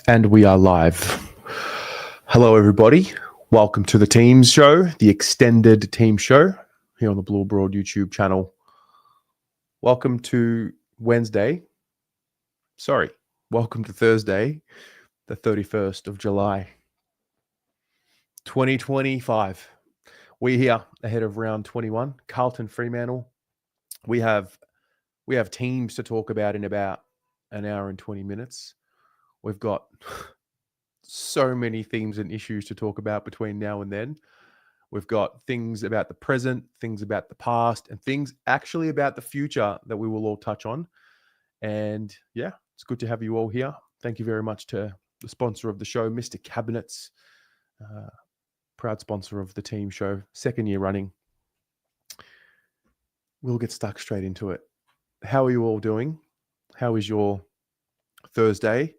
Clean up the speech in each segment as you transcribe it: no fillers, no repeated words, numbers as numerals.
And we are live. Hello, everybody. Welcome to the Teams Show, the extended team show here on the Blue Broad YouTube channel. Welcome to Wednesday. Welcome to Thursday, the 31st of July, 2025. We're here ahead of round 21, Carlton, Fremantle. We have teams to talk about in about an hour and 20 minutes. We've got so many themes and issues to talk about between now and then. We've got things about the present, things about the past, and things actually about the future that we will all touch on. And yeah, it's good to have you all here. Thank you very much to the sponsor of the show, Mr. Cabinets, proud sponsor of the team show, second year running. We'll get stuck straight into it. How are you all doing? How is your Thursday?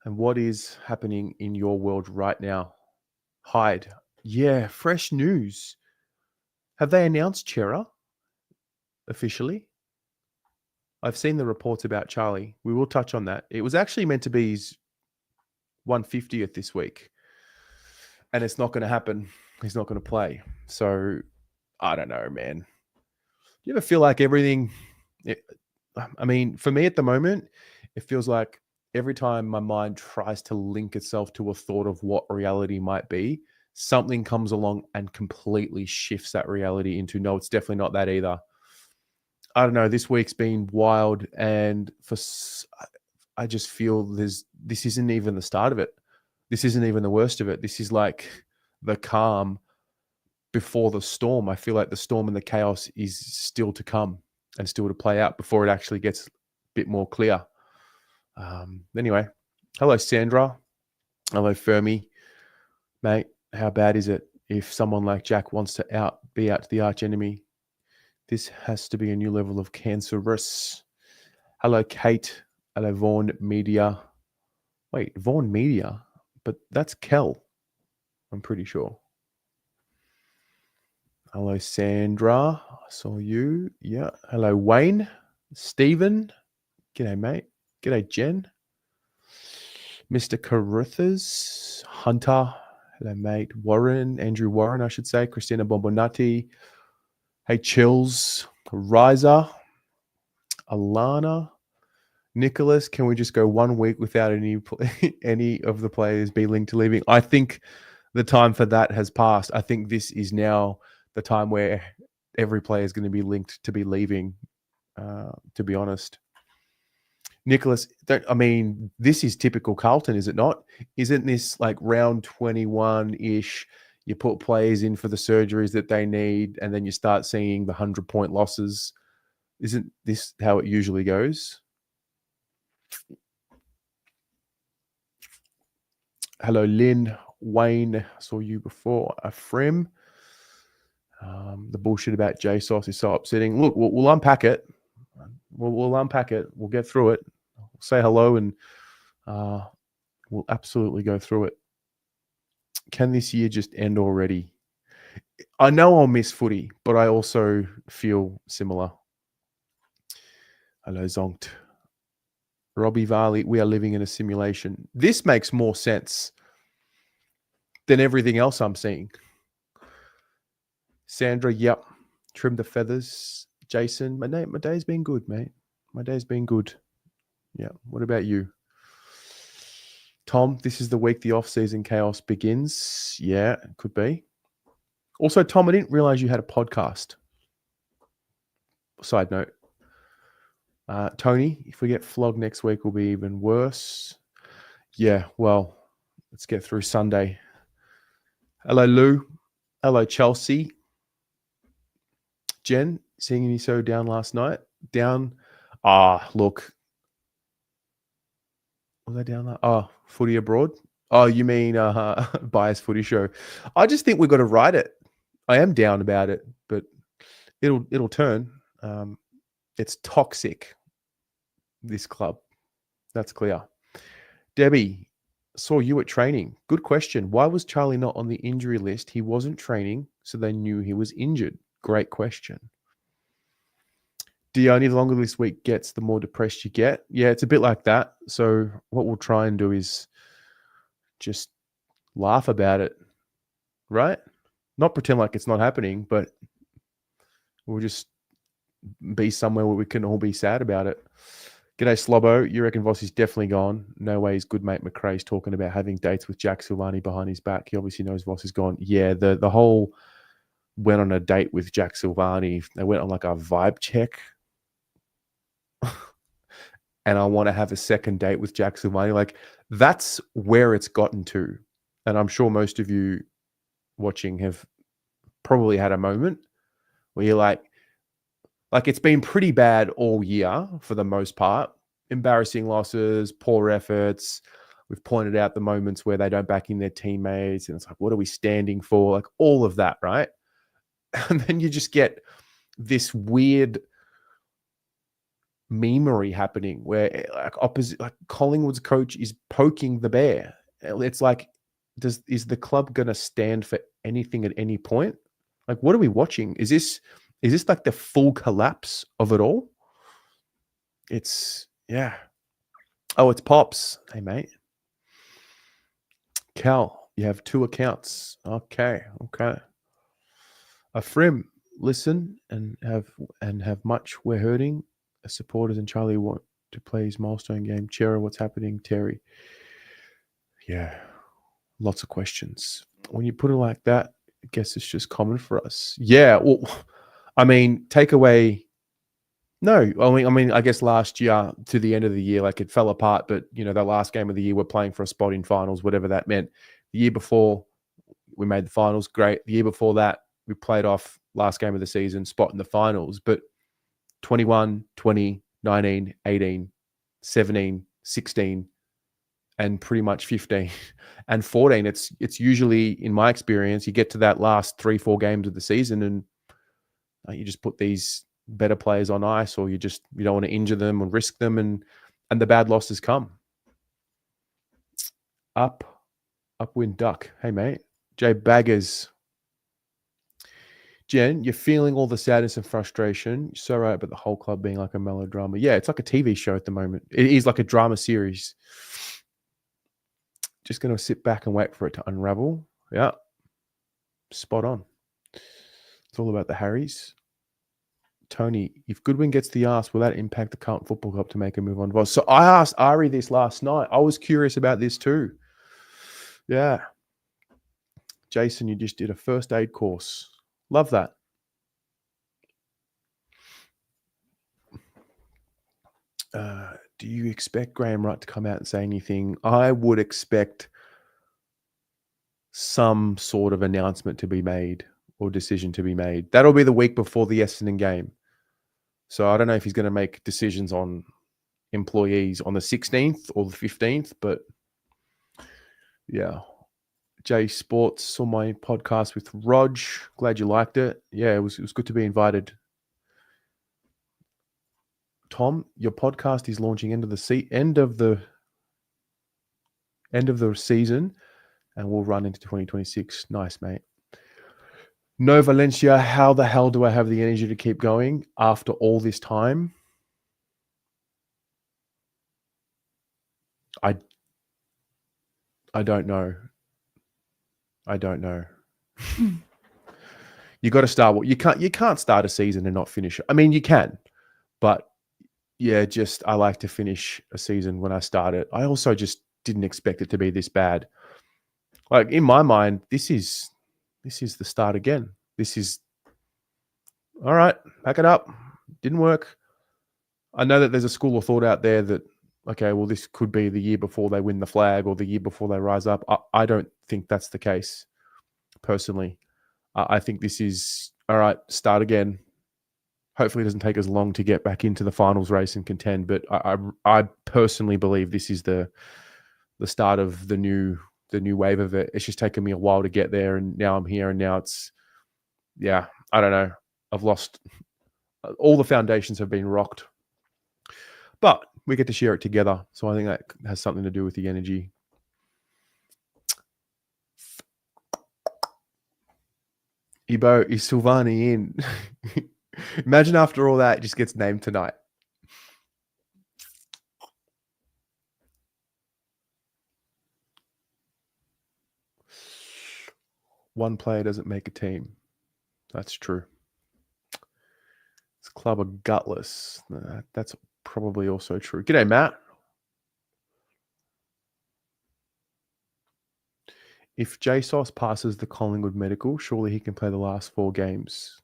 And what is happening in your world right now? Hyde. Yeah, fresh news. Have they announced Chera officially? I've seen the reports about Charlie. We will touch on that. It was actually meant to be his 150th this week. And it's not going to happen. He's not going to play. So, I don't know, man. Do you ever feel like everything... for me at the moment, it feels like every time my mind tries to link itself to a thought of what reality might be, something comes along and completely shifts that reality into, no, it's definitely not that either. I don't know. This week's been wild, and I just feel this isn't even the start of it. This isn't even the worst of it. This is like the calm before the storm. I feel like the storm and the chaos is still to come and still to play out before it actually gets a bit more clear. Anyway, hello, Sandra. Hello, Fermi. Mate, how bad is it if someone like Jack wants to be out to the arch enemy? This has to be a new level of cancerous. Hello, Kate. Hello, Vaughan Media. Wait, Vaughan Media? But that's Kel, I'm pretty sure. Hello, Sandra. I saw you. Yeah. Hello, Wayne. Stephen. G'day, mate. G'day, Jen. Mr. Caruthers. Hunter. Hello, mate. Warren. Andrew Warren, I should say. Christina Bombonati. Hey, Chills. Riza. Alana. Nicholas. Can we just go 1 week without any of the players be linked to leaving? I think the time for that has passed. I think this is now the time where every player is going to be linked to be leaving, to be honest. Nicholas, this is typical Carlton, is it not? Isn't this like round 21-ish? You put players in for the surgeries that they need, and then you start seeing the 100-point losses. Isn't this how it usually goes? Hello, Lynn. Wayne, I saw you before. Frem. The bullshit about JSOS is so upsetting. Look, we'll unpack it. We'll unpack it. We'll get through it. We'll say hello, and we'll absolutely go through it. Can this year just end already? I know I'll miss footy, but I also feel similar. Hello, Zonkt. Robbie Varley, we are living in a simulation. This makes more sense than everything else I'm seeing. Sandra, yep. Trim the feathers. Jason, my day's been good, mate. My day's been good. Yeah. What about you? Tom, this is the week the off-season chaos begins. Yeah, it could be. Also, Tom, I didn't realize you had a podcast. Side note. Tony, if we get flogged next week, will be even worse. Yeah, well, let's get through Sunday. Hello, Lou. Hello, Chelsea. Jen, seeing me so down last night. Down. Look. Was I down? Footy Abroad. Oh, you mean Bias Footy Show. I just think we've got to write it. I am down about it, but it'll turn. It's toxic, this club. That's clear. Debbie, saw you at training. Good question. Why was Charlie not on the injury list? He wasn't training, so they knew he was injured. Great question. the only longer this week gets, the more depressed you get. Yeah, it's a bit like that. So what we'll try and do is just laugh about it, right? Not pretend like it's not happening, but we'll just be somewhere where we can all be sad about it. G'day, Slobbo. You reckon Vossi's definitely gone? No way his good mate McRae's talking about having dates with Jack Silvani behind his back. He obviously knows Voss is gone. Yeah, the whole went on a date with Jack Silvani. They went on like a vibe check. And I want to have a second date with Jack Silvani. Like, that's where it's gotten to. And I'm sure most of you watching have probably had a moment where you're like it's been pretty bad all year for the most part. Embarrassing losses, poor efforts. We've pointed out the moments where they don't back in their teammates. And it's like, what are we standing for? Like all of that, right? And then you just get this weird memery happening where like Collingwood's coach is poking the bear. It's like, is the club going to stand for anything at any point? Like, what are we watching? Is this like the full collapse of it all? It's, yeah. Oh, it's Pops. Hey, mate. Cal, you have 2 accounts. Okay. A Frim, listen and have much. We're hurting. Supporters and Charlie want to play his milestone game. Chera, what's happening? Terry. Yeah. Lots of questions. When you put it like that, I guess it's just common for us. Yeah. Well, I mean, take away. No, I mean, I guess last year to the end of the year, like it fell apart. But the last game of the year, we're playing for a spot in finals, whatever that meant. The year before, we made the finals, great. The year before that, we played off last game of the season, spot in the finals. But 21, 20, 19, 18, 17, 16, and pretty much 15 and 14. It's usually, in my experience, you get to that last 3-4 games of the season and you just put these better players on ice, or you don't want to injure them or risk them, and the bad losses come. Upwind duck. Hey mate. Jay Baggers. Jen, you're feeling all the sadness and frustration. You're so right about the whole club being like a melodrama. Yeah, it's like a TV show at the moment. It is like a drama series. Just going to sit back and wait for it to unravel. Yeah. Spot on. It's all about the Harrys. Tony, if Goodwin gets the ask, will that impact the Carlton Football Club to make a move on Voss? So I asked Ari this last night. I was curious about this too. Yeah. Jason, you just did a first aid course. Love that. Do you expect Graham Wright to come out and say anything? I would expect some sort of announcement to be made or decision to be made. That'll be the week before the Essendon game. So I don't know if he's going to make decisions on employees on the 16th or the 15th, but yeah. J Sports saw my podcast with Rog. Glad you liked it. Yeah, it was good to be invited. Tom, your podcast is launching end of the season, and we'll run into 2026. Nice, mate. No Valencia, how the hell do I have the energy to keep going after all this time? I don't know. I don't know. You got to start. You can't start a season and not finish it. I mean, you can, but yeah, I like to finish a season when I start it. I also just didn't expect it to be this bad. Like in my mind, this is the start again. This is all right. Pack it up. Didn't work. I know that there's a school of thought out there that, okay, well, this could be the year before they win the flag or the year before they rise up. I don't think that's the case, personally. I think this is, all right, start again. Hopefully it doesn't take as long to get back into the finals race and contend. But I personally believe this is the start of the new wave of it. It's just taken me a while to get there, and now I'm here, and now it's, yeah, I don't know. I've lost, all the foundations have been rocked. But we get to share it together. So I think that has something to do with the energy. Ibo, is Silvani in? Imagine after all that, it just gets named tonight. One player doesn't make a team. That's true. This club are gutless. That's probably also true. G'day, Matt. If JSOS passes the Collingwood medical, surely he can play the last 4 games.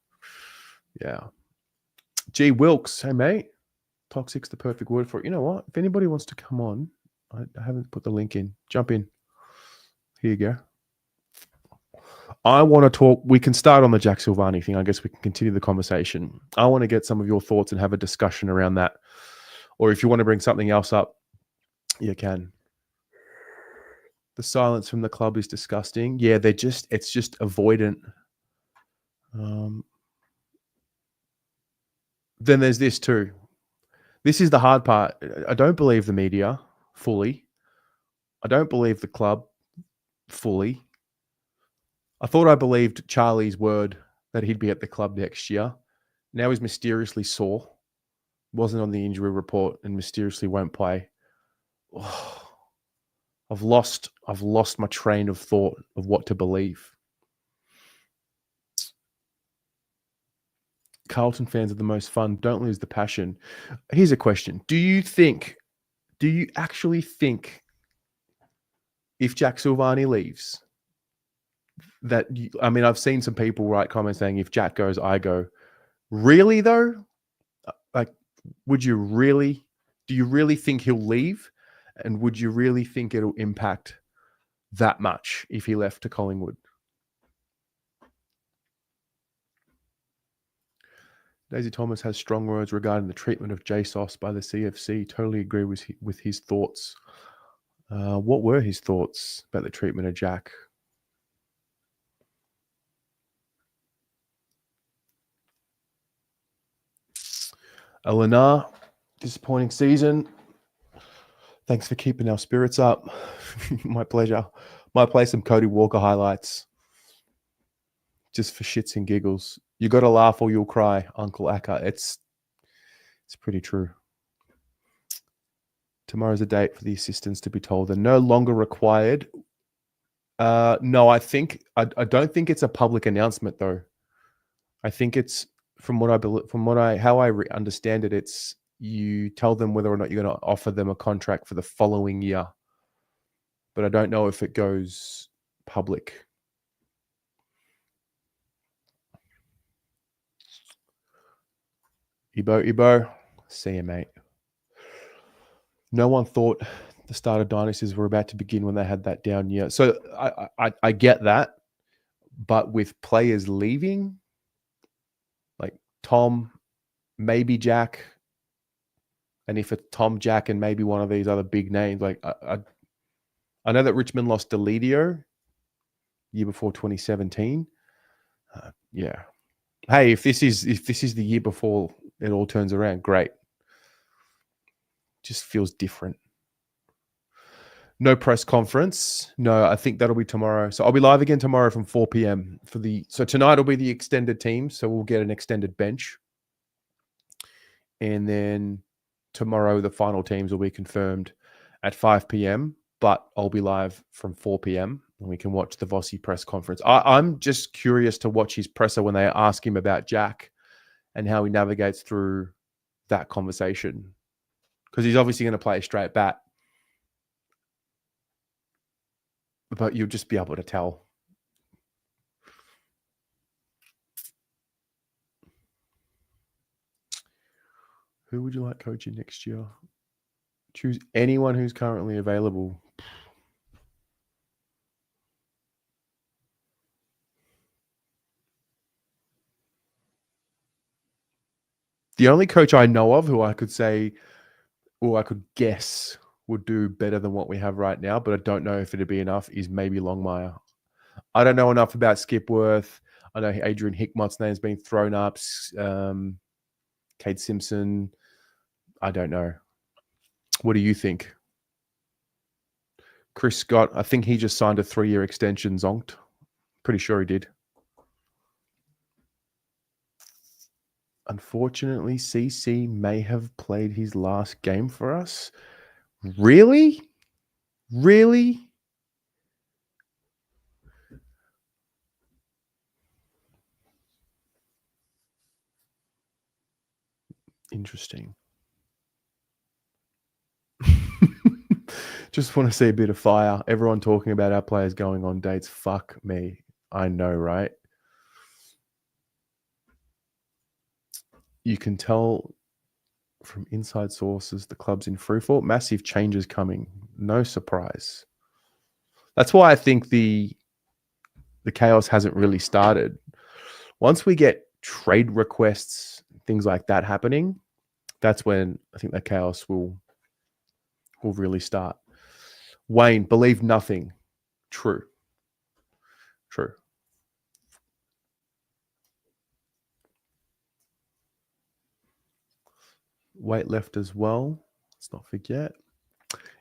Yeah. G Wilkes, hey mate. Toxic's the perfect word for it. You know what? If anybody wants to come on, I haven't put the link in. Jump in. Here you go. I want to talk. We can start on the Jack Silvani thing. I guess we can continue the conversation. I want to get some of your thoughts and have a discussion around that. Or if you want to bring something else up, you can. The silence from the club is disgusting. Yeah, it's just avoidant. Then there's this too. This is the hard part. I don't believe the media fully. I don't believe the club fully. I thought I believed Charlie's word that he'd be at the club next year. Now he's mysteriously sore. Wasn't on the injury report and mysteriously won't play. Oh, I've lost my train of thought of what to believe. Carlton fans are the most fun. Don't lose the passion. Here's a question. Do you actually think if Jack Silvani leaves that, I've seen some people write comments saying if Jack goes, I go. Really though? Like, do you really think he'll leave? And would you really think it'll impact that much if he left to Collingwood? Daisy Thomas has strong words regarding the treatment of JSOS by the CFC. Totally agree with his thoughts. What were his thoughts about the treatment of Jack? Eleanor, disappointing season. Thanks for keeping our spirits up. My pleasure. Might play some Cody Walker highlights just for shits and giggles. You got to laugh or you'll cry, Uncle Akka. It's pretty true. Tomorrow's a date for the assistants to be told they're no longer required. No, I don't think it's a public announcement though. I think it's how I understand it. It's you tell them whether or not you're going to offer them a contract for the following year. But I don't know if it goes public. Ebo, see you, mate. No one thought the start of dynasties were about to begin when they had that down year. So I get that, but with players leaving, like Tom, maybe Jack, and if it's Tom, Jack, and maybe one of these other big names, like I know that Richmond lost Deledio year before 2017. Yeah. Hey, if this is the year before it all turns around, great. Just feels different. No press conference. No, I think that'll be tomorrow. So I'll be live again tomorrow from 4 p.m. So tonight will be the extended team. So we'll get an extended bench. And then tomorrow the final teams will be confirmed at 5 p.m. But I'll be live from 4 p.m. and we can watch the Vossi press conference. I'm just curious to watch his presser when they ask him about Jack and how he navigates through that conversation. Because he's obviously going to play a straight bat. But you'll just be able to tell. Who would you like coaching next year? Choose anyone who's currently available. The only coach I know of who I could say, or I could guess, would do better than what we have right now, but I don't know if it'd be enough, is maybe Longmire. I don't know enough about Skipworth. I know Adrian Hickmott's name's been thrown up. Cade Simpson. I don't know. What do you think? Chris Scott, I think he just signed a 3-year extension, zonked. Pretty sure he did. Unfortunately, CC may have played his last game for us. Really? Really? Interesting. Just want to see a bit of fire. Everyone talking about our players going on dates. Fuck me. I know, right? You can tell from inside sources the club's in freefall. Massive changes coming. No surprise. That's why I think the chaos hasn't really started. Once we get trade requests, things like that happening, that's when I think the chaos will really start. Wayne, believe nothing. True. Weight left as well. Let's not forget.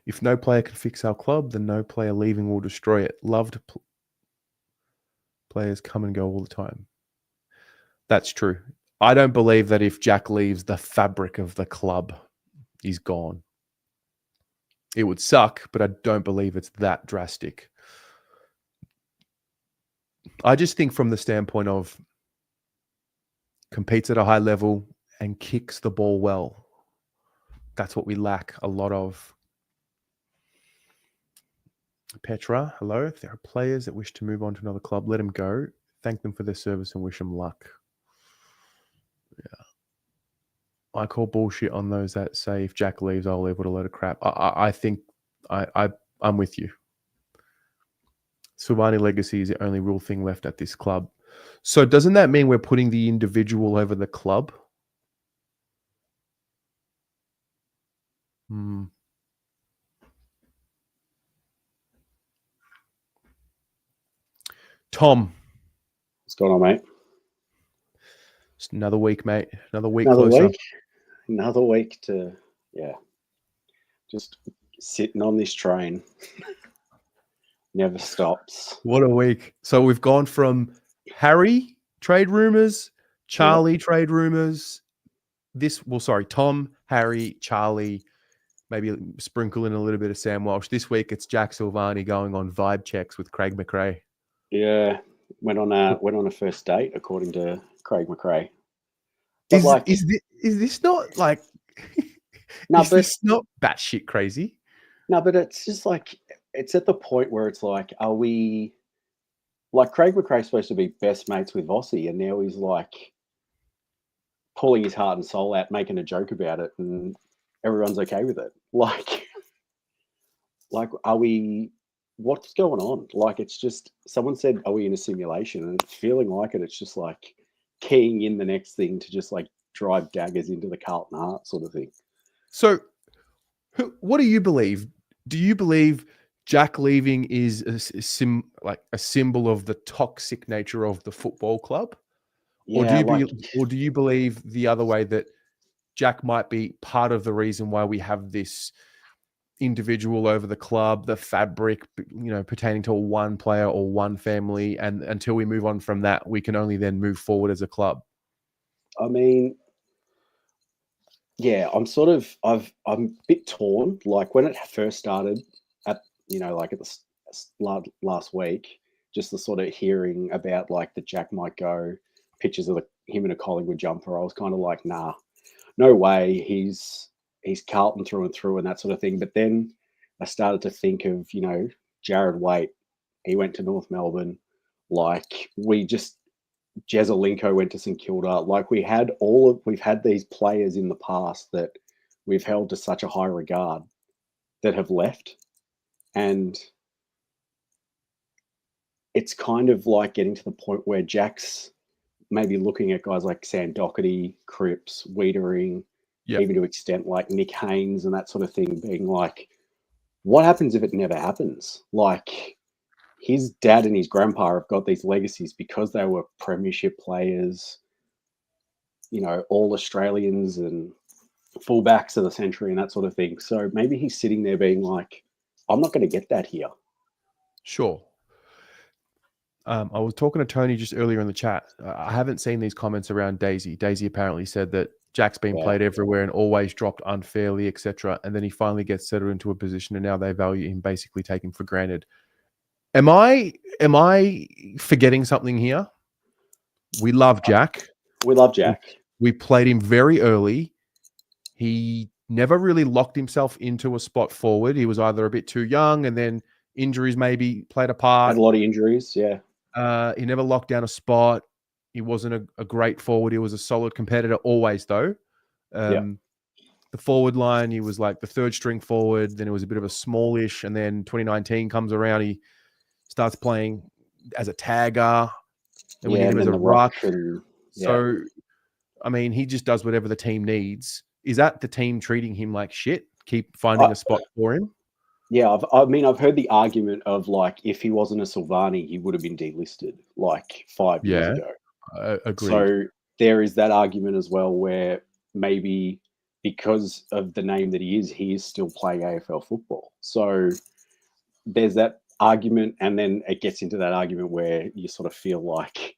If no player can fix our club, then no player leaving will destroy it. Loved players come and go all the time. That's true. I don't believe that if Jack leaves, the fabric of the club is gone. It would suck, but I don't believe it's that drastic. I just think from the standpoint of competes at a high level and kicks the ball well. That's what we lack a lot of. Petra, hello. If there are players that wish to move on to another club, let them go. Thank them for their service and wish them luck. Yeah. I call bullshit on those that say if Jack leaves, I'll leave with a load of crap. I think I'm with you. Silvani legacy is the only real thing left at this club. So doesn't that mean we're putting the individual over the club? Tom. What's going on, mate? Just another week, mate. Another week Another closer. week. Another week to, just sitting on this train. Never stops. What a week. So we've gone from Harry trade rumors, Charlie trade rumors. Tom, Harry, Charlie, maybe sprinkle in a little bit of Sam Walsh. This week it's Jack Silvani going on vibe checks with Craig McRae. Yeah, went on a first date according to Craig McRae. But is this not like? No, is this not batshit crazy? No, but it's just like it's at the point where it's like, are we? Like Craig McRae's supposed to be best mates with Vossi, and now he's like pulling his heart and soul out, making a joke about it, and everyone's okay with it. Like, are we? What's going on? Like, it's just someone said, "Are we in a simulation?" And it's feeling like it. It's just like keying in the next thing to just like drive daggers into the Carlton heart, sort of thing. So, what do you believe? Do you believe Jack leaving is a symbol of the toxic nature of the football club? Yeah, or do you believe the other way, that Jack might be part of the reason why we have this individual over the club, the fabric, pertaining to one player or one family, and until we move on from that, we can only then move forward as a club? I mean, yeah, I'm a bit torn. Like when it first started at the last week, just the sort of hearing about like the Jack might go, pictures of him in a Collingwood jumper, I was kind of like, nah, no way. He's Carlton through and through and that sort of thing. But then I started to think of, Jared Waite. He went to North Melbourne. Like Jezelenko went to St Kilda. Like we've had these players in the past that we've held to such a high regard that have left. And it's kind of like getting to the point where Jack's maybe looking at guys like Sam Doherty, Cripps, Wiedering, even to extent like Nick Haynes and that sort of thing, being like, what happens if it never happens? Like his dad and his grandpa have got these legacies because they were premiership players, all Australians and fullbacks of the century and that sort of thing. So maybe he's sitting there being like, I'm not going to get that here. Sure. I was talking to Tony just earlier in the chat. I haven't seen these comments around Daisy. Daisy apparently said that Jack's been played everywhere and always dropped unfairly, etc. And then he finally gets settled into a position, and now they value him, basically take him for granted. Am I forgetting something here? We love Jack. We love Jack. We played him very early. He never really locked himself into a spot forward. He was either a bit too young, and then injuries maybe played a part. Had a lot of injuries, yeah. He never locked down a spot. He wasn't a great forward. He was a solid competitor always, though. The forward line, he was like the third string forward. Then it was a bit of a smallish. And then 2019 comes around. He starts playing as a tagger. And we need him as a ruck. So, I mean, he just does whatever the team needs. Is that the team treating him like shit? Keep finding a spot for him? Yeah, I've heard the argument of like if he wasn't a Silvani, he would have been delisted like 5 years ago. Agreed. So there is that argument as well, where maybe because of the name that he is still playing AFL football. So there's that argument, and then it gets into that argument where you sort of feel like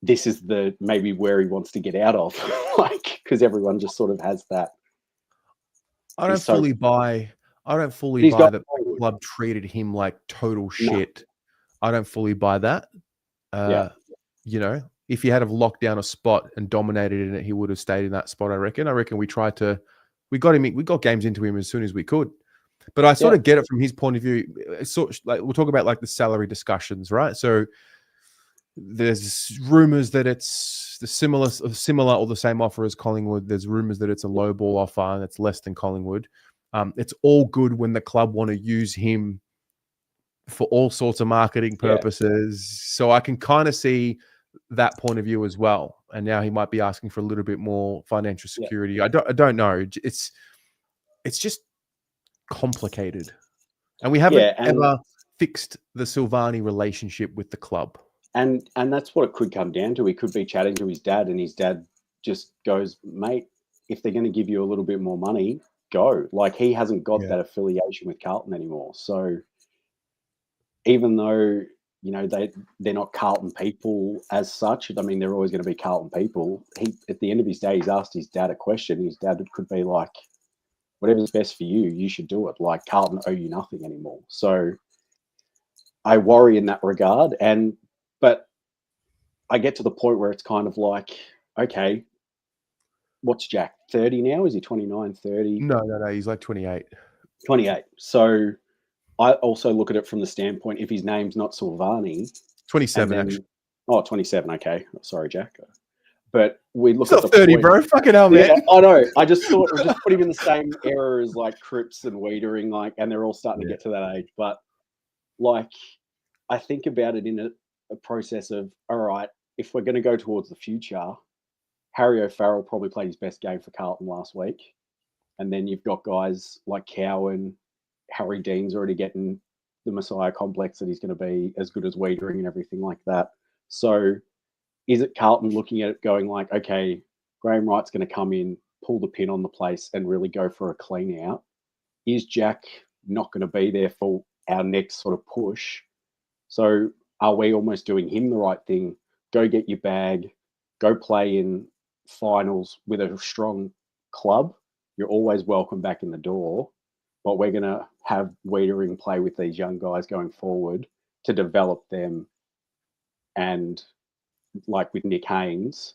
this is the maybe where he wants to get out of, like because everyone just sort of has that. I don't fully buy that the club treated him like total shit. No. I don't fully buy that. You know, if he had have locked down a spot and dominated in it, he would have stayed in that spot. I reckon we got games into him as soon as we could. But I sort of get it from his point of view. It's sort of like we'll talk about like the salary discussions, right? So there's rumors that it's the similar or the same offer as Collingwood. There's rumors that it's a low ball offer and it's less than Collingwood. It's all good when the club want to use him for all sorts of marketing purposes. So I can kind of see that point of view as well. And now he might be asking for a little bit more financial security. Yeah. I don't know. It's just complicated. And we haven't ever fixed the Silvani relationship with the club. And that's what it could come down to. He could be chatting to his dad, and his dad just goes, mate, if they're going to give you a little bit more money, go. Like, he hasn't got that affiliation with Carlton anymore. So even though, you know, they're not Carlton people as such, I mean, they're always going to be Carlton people. At the end of his day, he's asked his dad a question. His dad could be like, whatever's best for you, you should do it. Like, Carlton owe you nothing anymore. So I worry in that regard. But I get to the point where it's kind of like, okay, what's Jack, 30 now? Is he 29, 30? No. He's like 28. 28. So I also look at it from the standpoint, if his name's not Silvani. 27, actually. Oh, 27. Okay. Sorry, Jack. But we look at the 30, point, bro. Fucking hell, man. Yeah, I know. I just thought we'll just put him in the same era as like Cripps and Wiedering, like, and they're all starting to get to that age. But like, I think about it in a process of, all right, if we're going to go towards the future, Harry O'Farrell probably played his best game for Carlton last week. And then you've got guys like Cowan, Harry Dean's already getting the Messiah complex that he's going to be as good as Wiedering and everything like that. So is it Carlton looking at it going like, okay, Graham Wright's going to come in, pull the pin on the place and really go for a clean out? Is Jack not going to be there for our next sort of push? So are we almost doing him the right thing? Go get your bag, go play in finals with a strong club. You're always welcome back in the door, but we're going to have Wiedering play with these young guys going forward to develop them. And like with Nick Haynes,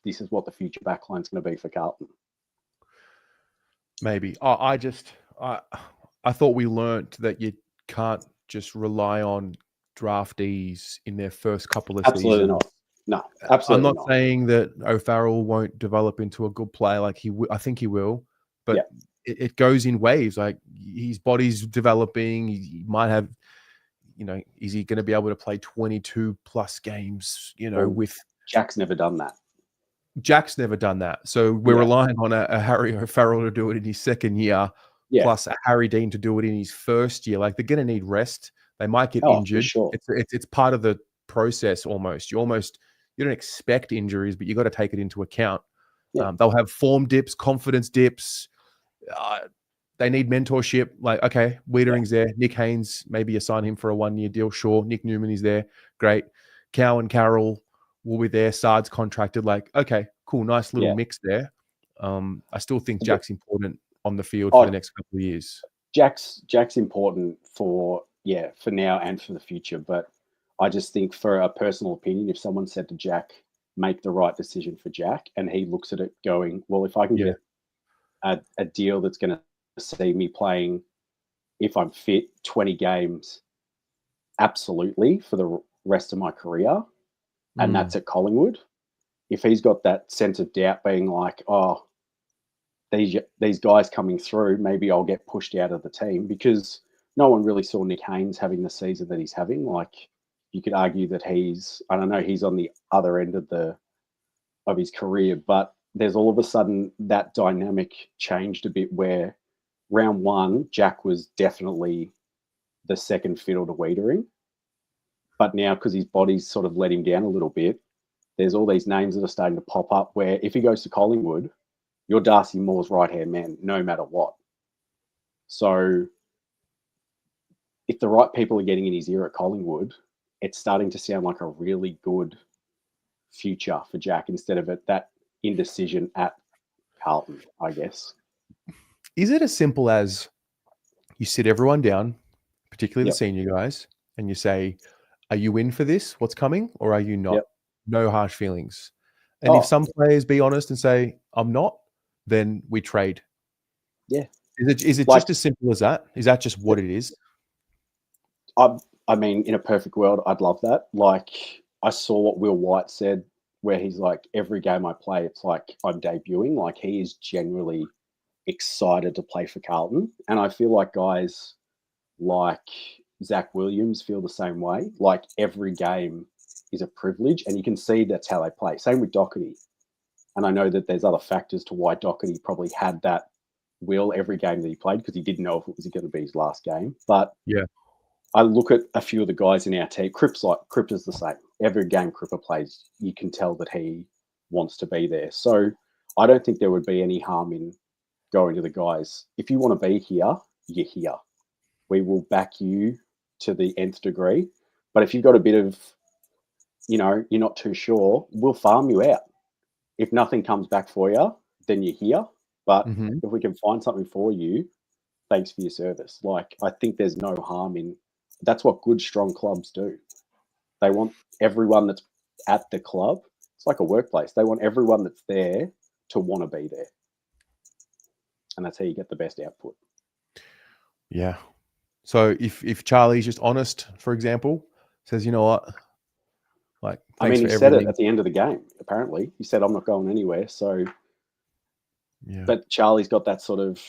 this is what the future backline's going to be for Carlton. Maybe. I thought we learnt that you can't just rely on draftees in their first couple of absolutely seasons. No, absolutely I'm not saying that O'Farrell won't develop into a good player. Like I think he will, but it goes in waves. Like his body's developing. He might have, you know, is he going to be able to play 22 plus games? You know, with Jack's never done that. So we're relying on a Harry O'Farrell to do it in his second year, plus a Harry Dean to do it in his first year. Like they're going to need rest. They might get injured. Sure. It's part of the process almost. You don't expect injuries, but you got to take it into account. Yeah. They'll have form dips, confidence dips. they need mentorship. Like, okay, Wiedering's there. Nick Haynes, maybe you sign him for a 1-year deal. Sure. Nick Newman is there. Great. Cow and Carroll will be there. Sard's contracted. Like, okay, cool. Nice little mix there. I still think Jack's important on the field for the next couple of years. Jack's important for now and for the future. But I just think, for a personal opinion, if someone said to Jack, make the right decision for Jack, and he looks at it going, well, if I can get a deal that's going to see me playing, if I'm fit, 20 games, absolutely, for the rest of my career, and that's at Collingwood. If he's got that sense of doubt, being like, oh, these guys coming through, maybe I'll get pushed out of the team, because no one really saw Nick Haynes having the season that he's having. Like, you could argue that he's on the other end of his career, but there's all of a sudden that dynamic changed a bit, where round one, Jack was definitely the second fiddle to Wiedering. But now, because his body's sort of let him down a little bit, there's all these names that are starting to pop up where if he goes to Collingwood, you're Darcy Moore's right-hand man, no matter what. So if the right people are getting in his ear at Collingwood, it's starting to sound like a really good future for Jack, instead of that indecision at Carlton, I guess. Is it as simple as you sit everyone down, particularly the senior guys, and you say, are you in for this, what's coming, or are you not? Yep. No harsh feelings. And if some players be honest and say, I'm not, then we trade. Yeah. Is it just as simple as that? Is that just what it is? I mean, in a perfect world, I'd love that. Like, I saw what Will White said, where he's like, every game I play, it's like I'm debuting. Like, he is genuinely excited to play for Carlton. And I feel like guys like Zach Williams feel the same way. Like, every game is a privilege, and you can see that's how they play. Same with Doherty. And I know that there's other factors to why Doherty probably had that will every game that he played, because he didn't know if it was going to be his last game. But I look at a few of the guys in our team. Cripps is the same. Every game Cripper plays, you can tell that he wants to be there. So I don't think there would be any harm in going to the guys. If you want to be here, you're here. We will back you to the nth degree. But if you've got a bit of, you're not too sure, we'll farm you out. If nothing comes back for you, then you're here. But if we can find something for you, thanks for your service. Like, I think there's no harm in. That's what good, strong clubs do. They want everyone that's at the club. It's like a workplace. They want everyone that's there to want to be there. And that's how you get the best output. Yeah. So if Charlie's just honest, for example, says, you know what? Like, I mean, he said it at the end of the game, apparently. He said, I'm not going anywhere. So, but Charlie's got that sort of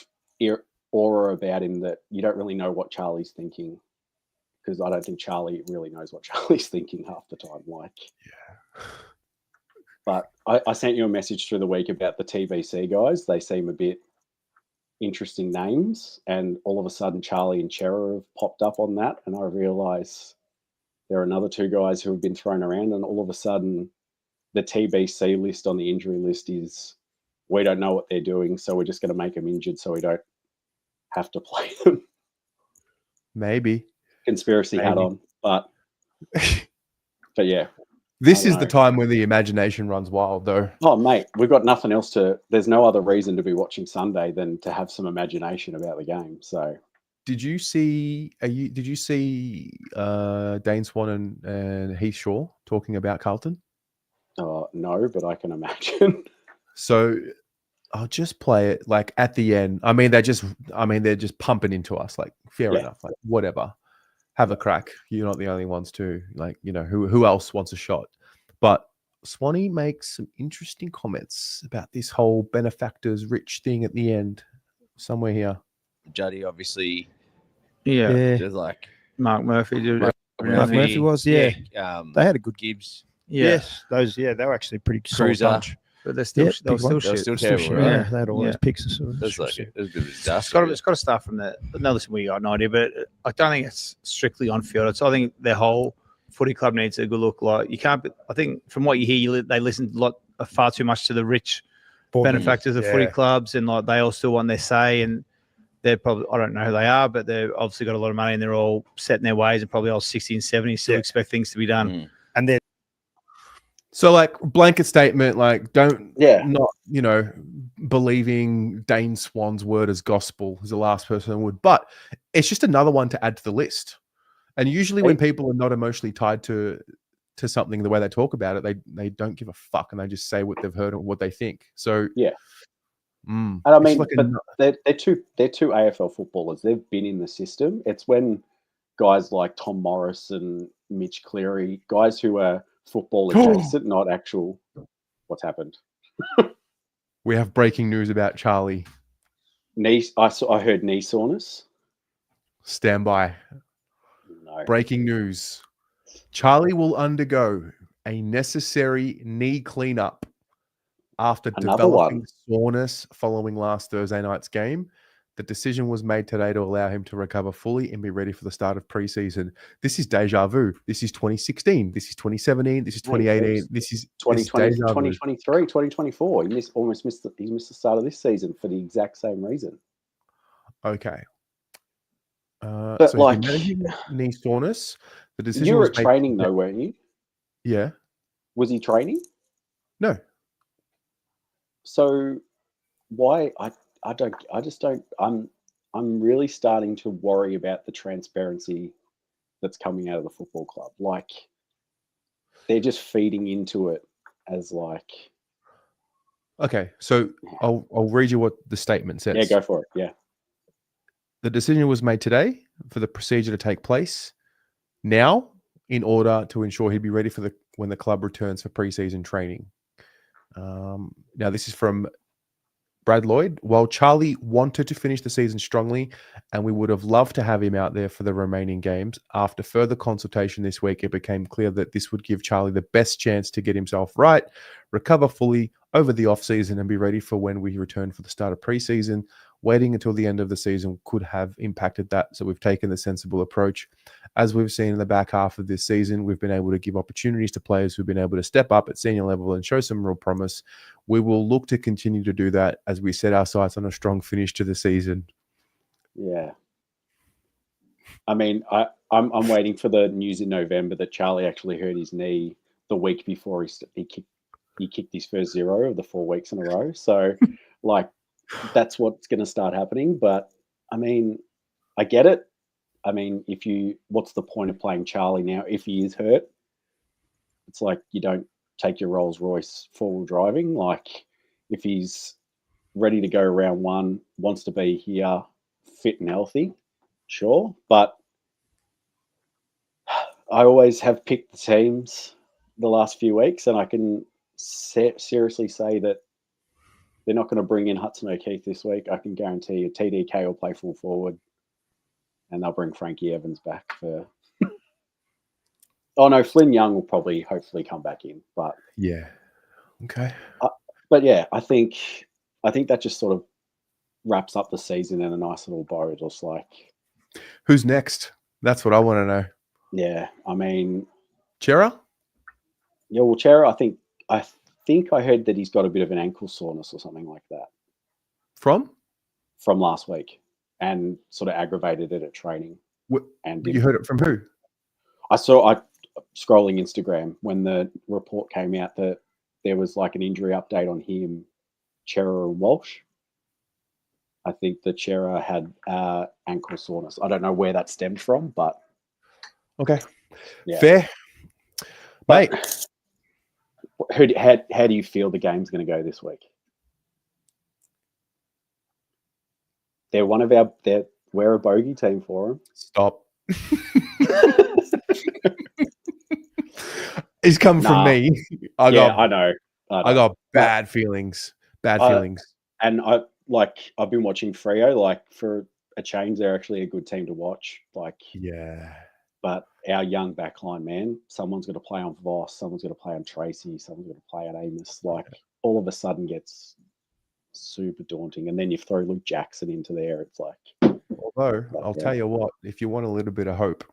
aura about him that you don't really know what Charlie's thinking, because I don't think Charlie really knows what Charlie's thinking half the time. But I sent you a message through the week about the TBC guys. They seem a bit interesting names, and all of a sudden Charlie and Chera have popped up on that, and I realise there are another two guys who have been thrown around, and all of a sudden the TBC list on the injury list is, we don't know what they're doing, so we're just going to make them injured so we don't have to play them. Maybe. Conspiracy hat on, but yeah. This is the time when the imagination runs wild, though. Oh, mate, we've got nothing else there's no other reason to be watching Sunday than to have some imagination about the game, so... Did you see Dane Swan and Heath Shaw talking about Carlton? No, but I can imagine. So I'll just play it like at the end. I mean, they're just pumping into us. Like, fair enough. Like, whatever. Have a crack. You're not the only ones too. Like, who else wants a shot? But Swanee makes some interesting comments about this whole benefactors rich thing at the end. Somewhere here. Juddy, obviously. Yeah. Just like Mark Murphy did. Mark Murphy was, they had a good Gibbs. Yes, those. Yeah, they were actually pretty solid bunch. But they're still, they were still terrible, right? Yeah, they had all those picks and sort of. It was a bit of a disaster. It's got to start from there. But no, listen, we got an idea, but I don't think it's strictly on field. I think their whole footy club needs a good look. Like, you can't. I think from what you hear, they listen far too much to the rich benefactors of footy clubs, and like they all still want their say. And they're probably, I don't know who they are, but they've obviously got a lot of money and they're all set in their ways and probably all 60 and 70 still expect things to be done. Mm. And they're So, like, blanket statement, like, don't Yeah. not, believing Dane Swan's word as gospel is the last person who would, but it's just another one to add to the list. And usually when people are not emotionally tied to something, the way they talk about it, they don't give a fuck and they just say what they've heard or what they think. So Yeah. and And I mean, but they're two AFL footballers. They've been in the system. It's when guys like Tom Morris and Mitch Cleary, guys who are football adjacent, not actual. What's happened? we have breaking news about Charlie. I heard knee soreness. Stand by. No. Breaking news. Charlie will undergo a necessary knee cleanup after developing soreness following last Thursday night's game. The decision was made today to allow him to recover fully and be ready for the start of preseason. This is deja vu. This is 2016. This is 2017. This is 2018. This is 2020, 2023, 2024. He missed the start of this season for the exact same reason. Okay. But so like knee soreness, the decision you were was at training though, weren't you? Yeah. Was he training? No. So why I'm really starting to worry about the transparency that's coming out of the football club. Like they're just feeding into it as like. Okay, so I'll read you what the statement says. Yeah, go for it. Yeah. The decision was made today for the procedure to take place now in order to ensure he'd be ready for when the club returns for preseason training. Now, this is from Brad Lloyd. While Charlie wanted to finish the season strongly and we would have loved to have him out there for the remaining games, after further consultation this week, it became clear that this would give Charlie the best chance to get himself right, recover fully over the off-season and be ready for when we return for the start of preseason. Waiting until the end of the season could have impacted that, so we've taken the sensible approach. As we've seen in the back half of this season, we've been able to give opportunities to players who've been able to step up at senior level and show some real promise. We will look to continue to do that as we set our sights on a strong finish to the season. Yeah. I mean, I'm waiting for the news in November that Charlie actually hurt his knee the week before he kicked his first 0 of the 4 weeks in a row. So, like, that's what's going to start happening. But I mean, I get it. I mean, what's the point of playing Charlie now if he is hurt? It's like you don't take your Rolls Royce forward driving. Like if he's ready to go round 1, wants to be here, fit and healthy, sure. But I always have picked the teams the last few weeks, and I can seriously say that they're not going to bring in Hudson O'Keefe this week. I can guarantee you TDK will play full forward and they'll bring Frankie Evans back for... Oh, no, Flynn Young will probably hopefully come back in. But yeah. Okay. But, yeah, I think that just sort of wraps up the season in a nice little bow. Just like... Who's next? That's what I want to know. Yeah, I mean... Chera? Yeah, well, Chera, I think I heard that he's got a bit of an ankle soreness or something like that. From last week, and sort of aggravated it at training. And you heard it from who? I scrolling Instagram when the report came out that there was like an injury update on him, Chera and Walsh. I think that Chera had ankle soreness. I don't know where that stemmed from, but okay, yeah. Fair, mate. How do you feel the game's going to go this week? We're a bogey team for them. Stop. He's come from me. I know. I got bad feelings. Bad feelings. And I've been watching Freo. Like for a change, they're actually a good team to watch. Like yeah. But our young backline, man, someone's going to play on Voss, someone's going to play on Tracy, someone's going to play on Amos. Like all of a sudden gets super daunting. And then you throw Luke Jackson into there. It's like. Although I'll tell you what, if you want a little bit of hope,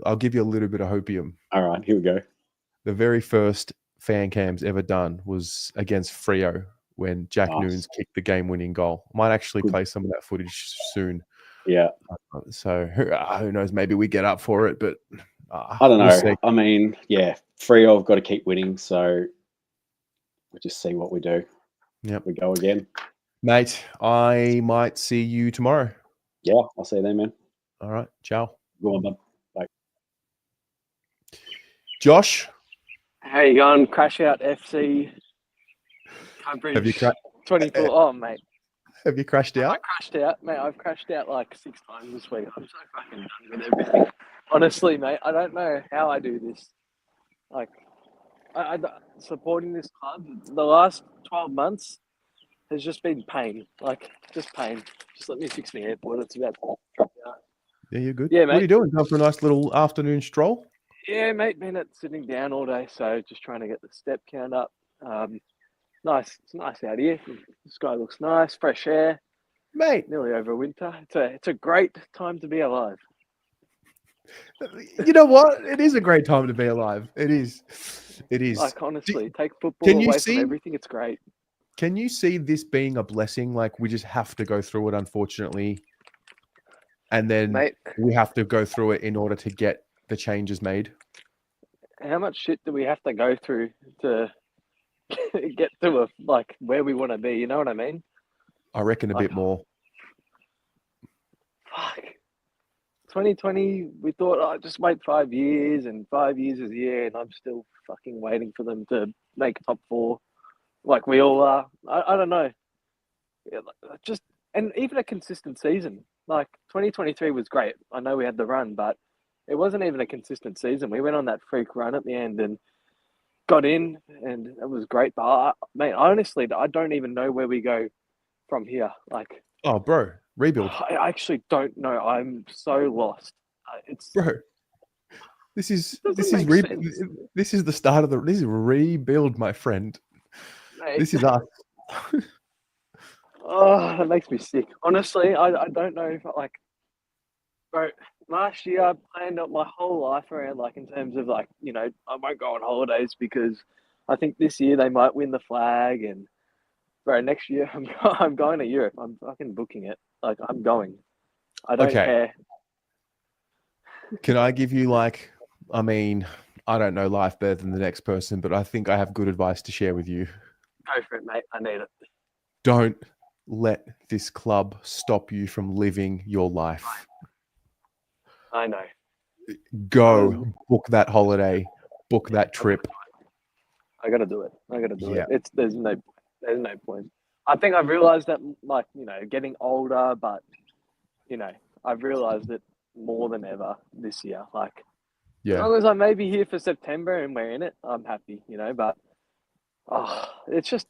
I'll give you a little bit of hopium. All right, here we go. The very first fan cams ever done was against Freo when Jack Noons kicked the game-winning goal. Might actually play some of that footage soon. Yeah. So who knows? Maybe we get up for it, but I don't we'll know. see. I mean, yeah, Freo have got to keep winning, so we'll just see what we do. Yep. We go again. Mate, I might see you tomorrow. Yeah, I'll see you then, man. All right. Ciao. Go on, bud. Josh, How you going? Crash Out FC coverage. have you 24. Oh, mate. have you crashed I out? crashed out, mate. I've crashed out like 6 times this week. I'm so fucking done with everything. Honestly, mate, I don't know how I do this. Like, I supporting this club, the last 12 months has just been pain. Like, just pain. Just let me fix my airport. It's about to drop out. Yeah, you're good. Yeah, What are you mate. doing? Going for a nice little afternoon stroll? Yeah, mate, been at sitting down all day, so just trying to get the step count up. Nice, it's nice out here. The sky looks nice, fresh air. Mate, Nearly over winter. It's a great time to be alive. you know what? It is a great time to be alive. It is. It is. Like honestly, take football can you away see- from everything. It's great. Can you see this being a blessing? Like we just have to go through it, unfortunately. And then Mate, we have to go through it in order to get the changes made. how much shit do we have to go through to get to where we want to be? You know what I mean? I reckon a Like- bit more. Fuck. 2020, we thought, oh, just wait 5 years, and 5 years is a year, and I'm still fucking waiting for them to make top 4, like we all are. I don't know. Yeah, just and even a consistent season. Like 2023 was great. I know we had the run, but it wasn't even a consistent season. We went on that freak run at the end and got in, and it was great. But mate, honestly, I don't even know where we go from here. Like, Oh, bro, rebuild, I actually don't know. I'm so lost. It's bro. This is Doesn't make sense. this is the start of this is rebuild, my friend. mate, This is us. oh, that makes me sick. Honestly, I don't know if bro. Last year I planned out my whole life around in terms of I won't go on holidays because I think this year they might win the flag, and bro, next year I'm going to Europe. I'm fucking booking it. Like I'm going. I don't Okay. care. Can I give you I mean, I don't know life better than the next person, but I think I have good advice to share with you. Go for it, mate. I need it. Don't let this club stop you from living your life. I know. Go book that holiday, book that trip. I gotta do it. I gotta do Yeah. it. There's no point. I think I've realized that getting older, but I've realized it more than ever this year. As Yeah. long as I may be here for September and we're in it, I'm happy, but it's just,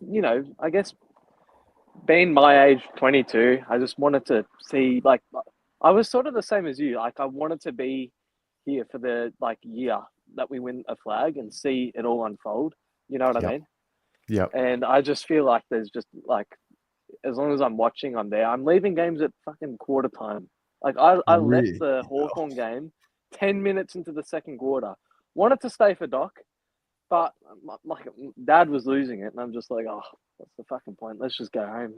I guess being my age, 22, I just wanted to see, I was sort of the same as you. I wanted to be here for the, year that we win a flag and see it all unfold. You know what I mean? Yeah. And I just feel like there's just, as long as I'm watching, I'm there. I'm leaving games at fucking quarter time. I Really? left the Hawthorn game 10 minutes into the second quarter. Wanted to stay for Doc, but Dad was losing it, and I'm just like, oh, what's the fucking point? Let's just go home,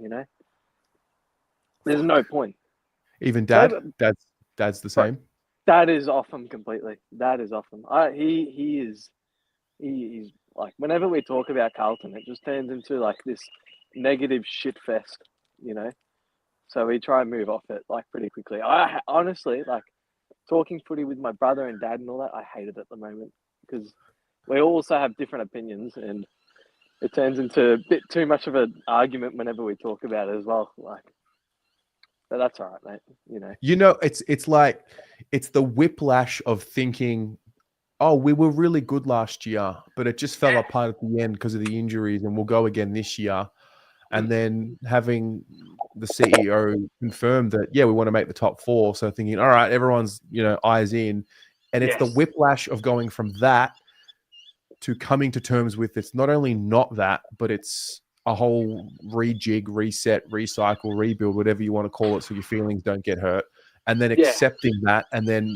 There's no point. Even So- dad's the same. Dad is off him completely. Dad is off him. He's whenever we talk about Carlton, it just turns into this negative shit fest, So we try and move off it pretty quickly. I honestly talking footy with my brother and dad and all that. I hate it at the moment because we also have different opinions, and it turns into a bit too much of an argument whenever we talk about it as well. But that's all right, mate. It's the whiplash of thinking, oh, we were really good last year, but it just fell apart at the end because of the injuries, and we'll go again this year. And then having the CEO confirm that, we want to make the top 4. So thinking, all right, everyone's, eyes in. And it's the Yes. whiplash of going from that to coming to terms with it's not only not that, but it's a whole rejig, reset, recycle, rebuild, whatever you want to call it, so your feelings don't get hurt. And then accepting that and then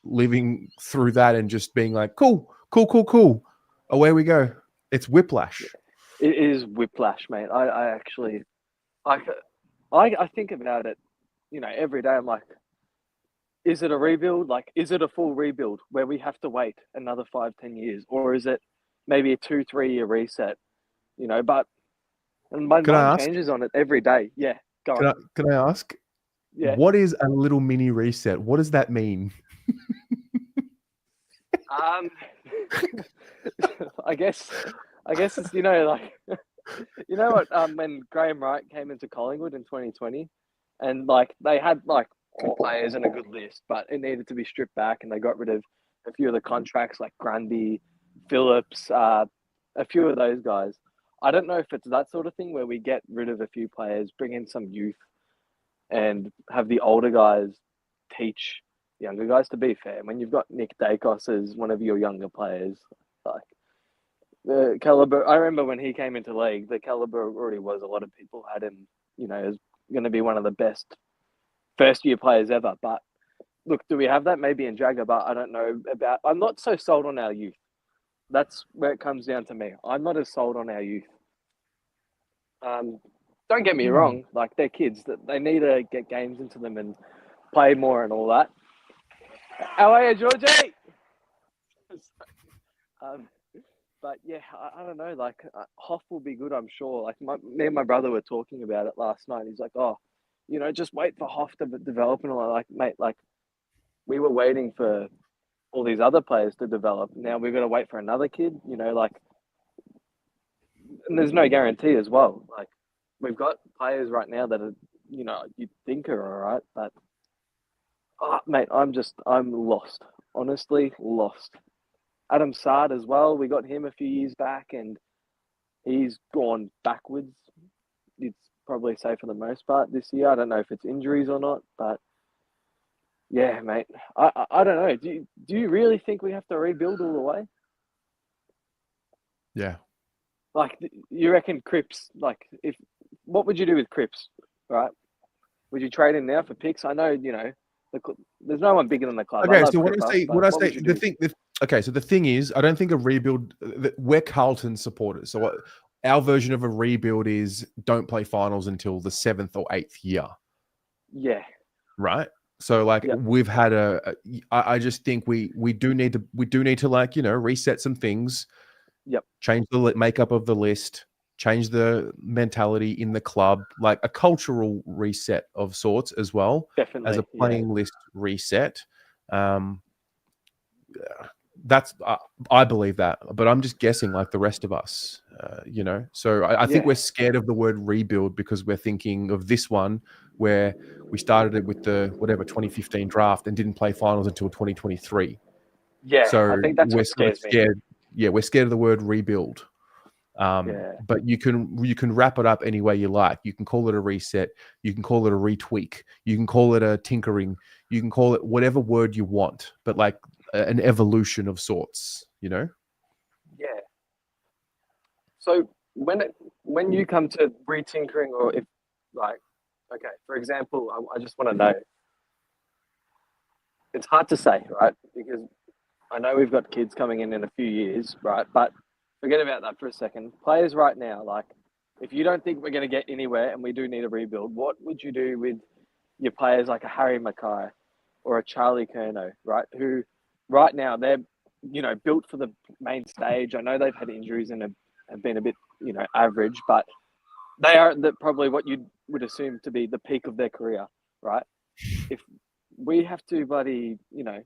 living through that and just being like, cool. Away we go. It's whiplash. It is whiplash, mate. I actually, I think about it, every day. I'm like, is it a rebuild? Like, is it a full rebuild where we have to wait another 5-10 years, or is it maybe a 2-3 year reset? You know, but and my Can I mind ask? changes on it every day. Yeah, go on. Can I ask? Yeah. What is a little mini reset? What does that mean? I guess it's, you know, like, you know what, when Graham Wright came into Collingwood in 2020, and like they had like good players and a good list, but it needed to be stripped back, and they got rid of a few of the contracts like Grundy, Phillips, a few of those guys. I don't know if it's that sort of thing where we get rid of a few players, bring in some youth, and have the older guys teach younger guys. To be fair, when you've got Nick Dacos as one of your younger players, like the caliber, I remember when he came into league, the caliber already was. A lot of people had him, you know, as going to be one of the best first year players ever. But look, do we have that? Maybe in Jagger, but I don't know about. I'm not so sold on our youth. That's where it comes down to me. I'm not as sold on our youth. Don't get me wrong, like they're kids, that they need to get games into them and play more and all that. How are you, Georgie? But yeah, I don't know. Like Hoff will be good, I'm sure. Like me and my brother were talking about it last night. He's like, "Oh, you know, just wait for Hoff to develop." And I'm like, mate, like we were waiting for all these other players to develop. Now we've got to wait for another kid. You know, like, and there's no guarantee as well. Like we've got players right now that are, you know, you think are all right, but mate, I'm lost. Honestly, lost. Adam Sard as well. We got him a few years back, and he's gone backwards. It's probably say for the most part this year. I don't know if it's injuries or not, but yeah, mate. I don't know. Do you really think we have to rebuild all the way? Yeah. Like, you reckon Cripps? Like, what would you do with Cripps? Right? Would you trade him now for picks? I know, you know, there's no one bigger than the club. Okay, so what I say, the thing. Okay, so the thing is, I don't think a rebuild. We're Carlton supporters, so our version of a rebuild is don't play finals until the 7th or 8th year. Yeah. Right. So like we've had I just think we do need to like, you know, reset some things. Yep. Change the makeup of the list. Change the mentality in the club, like a cultural reset of sorts as well. Definitely, as a playing list reset. That's I believe that, but I'm just guessing like the rest of us, you know. So I think we're scared of the word rebuild because we're thinking of this one where we started it with the 2015 draft and didn't play finals until 2023. Yeah, so I think that's we're what scares me. scared. Yeah, we're scared of the word rebuild. But you can wrap it up any way you like. You can call it a reset. You can call it a retweak. You can call it a tinkering. You can call it whatever word you want, but like an evolution of sorts, you know? Yeah. So when you come to retinkering, or if like, okay, for example, I just want to know, it's hard to say, right? Because I know we've got kids coming in a few years, right? But forget about that for a second. Players right now, like, if you don't think we're going to get anywhere and we do need a rebuild, what would you do with your players like a Harry Mackay or a Charlie Curnow, right? Who right now they're, you know, built for the main stage. I know they've had injuries and have been a bit, you know, average, but they are probably what you would assume to be the peak of their career, right? If we have to bloody, you know,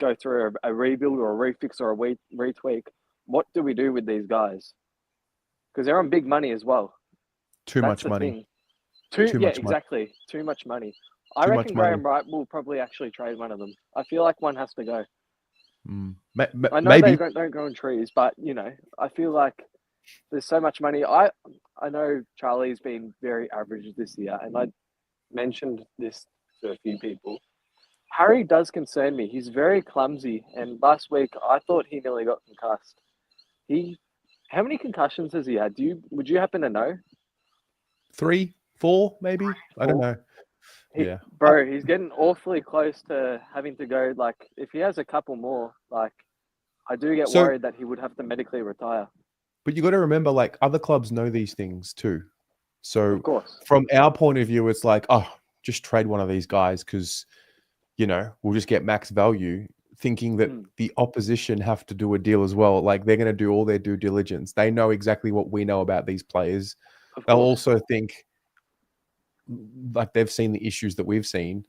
go through a rebuild or a refix or a retweak, what do we do with these guys? Because they're on big money as well. Too much money. Too much exactly. Too much money. I reckon Graham Wright will probably actually trade one of them. I feel like one has to go. I know maybe. they don't grow on trees, but, you know, I feel like there's so much money. I know Charlie's been very average this year, and I mentioned this to a few people. Harry does concern me. He's very clumsy, and last week I thought he nearly got concussed. How many concussions has he had? Would you happen to know? 3, 4, maybe. I don't know. Bro, he's getting awfully close to having to go. Like, if he has a couple more, like, I do get worried that he would have to medically retire. But you got to remember, like, other clubs know these things too. So of course, from our point of view, it's like, oh, just trade one of these guys because we'll just get max value, thinking that Mm. the opposition have to do a deal as well. Like they're going to do all their due diligence. They know exactly what we know about these players. Of They'll course. also think like they've seen the issues that we've seen.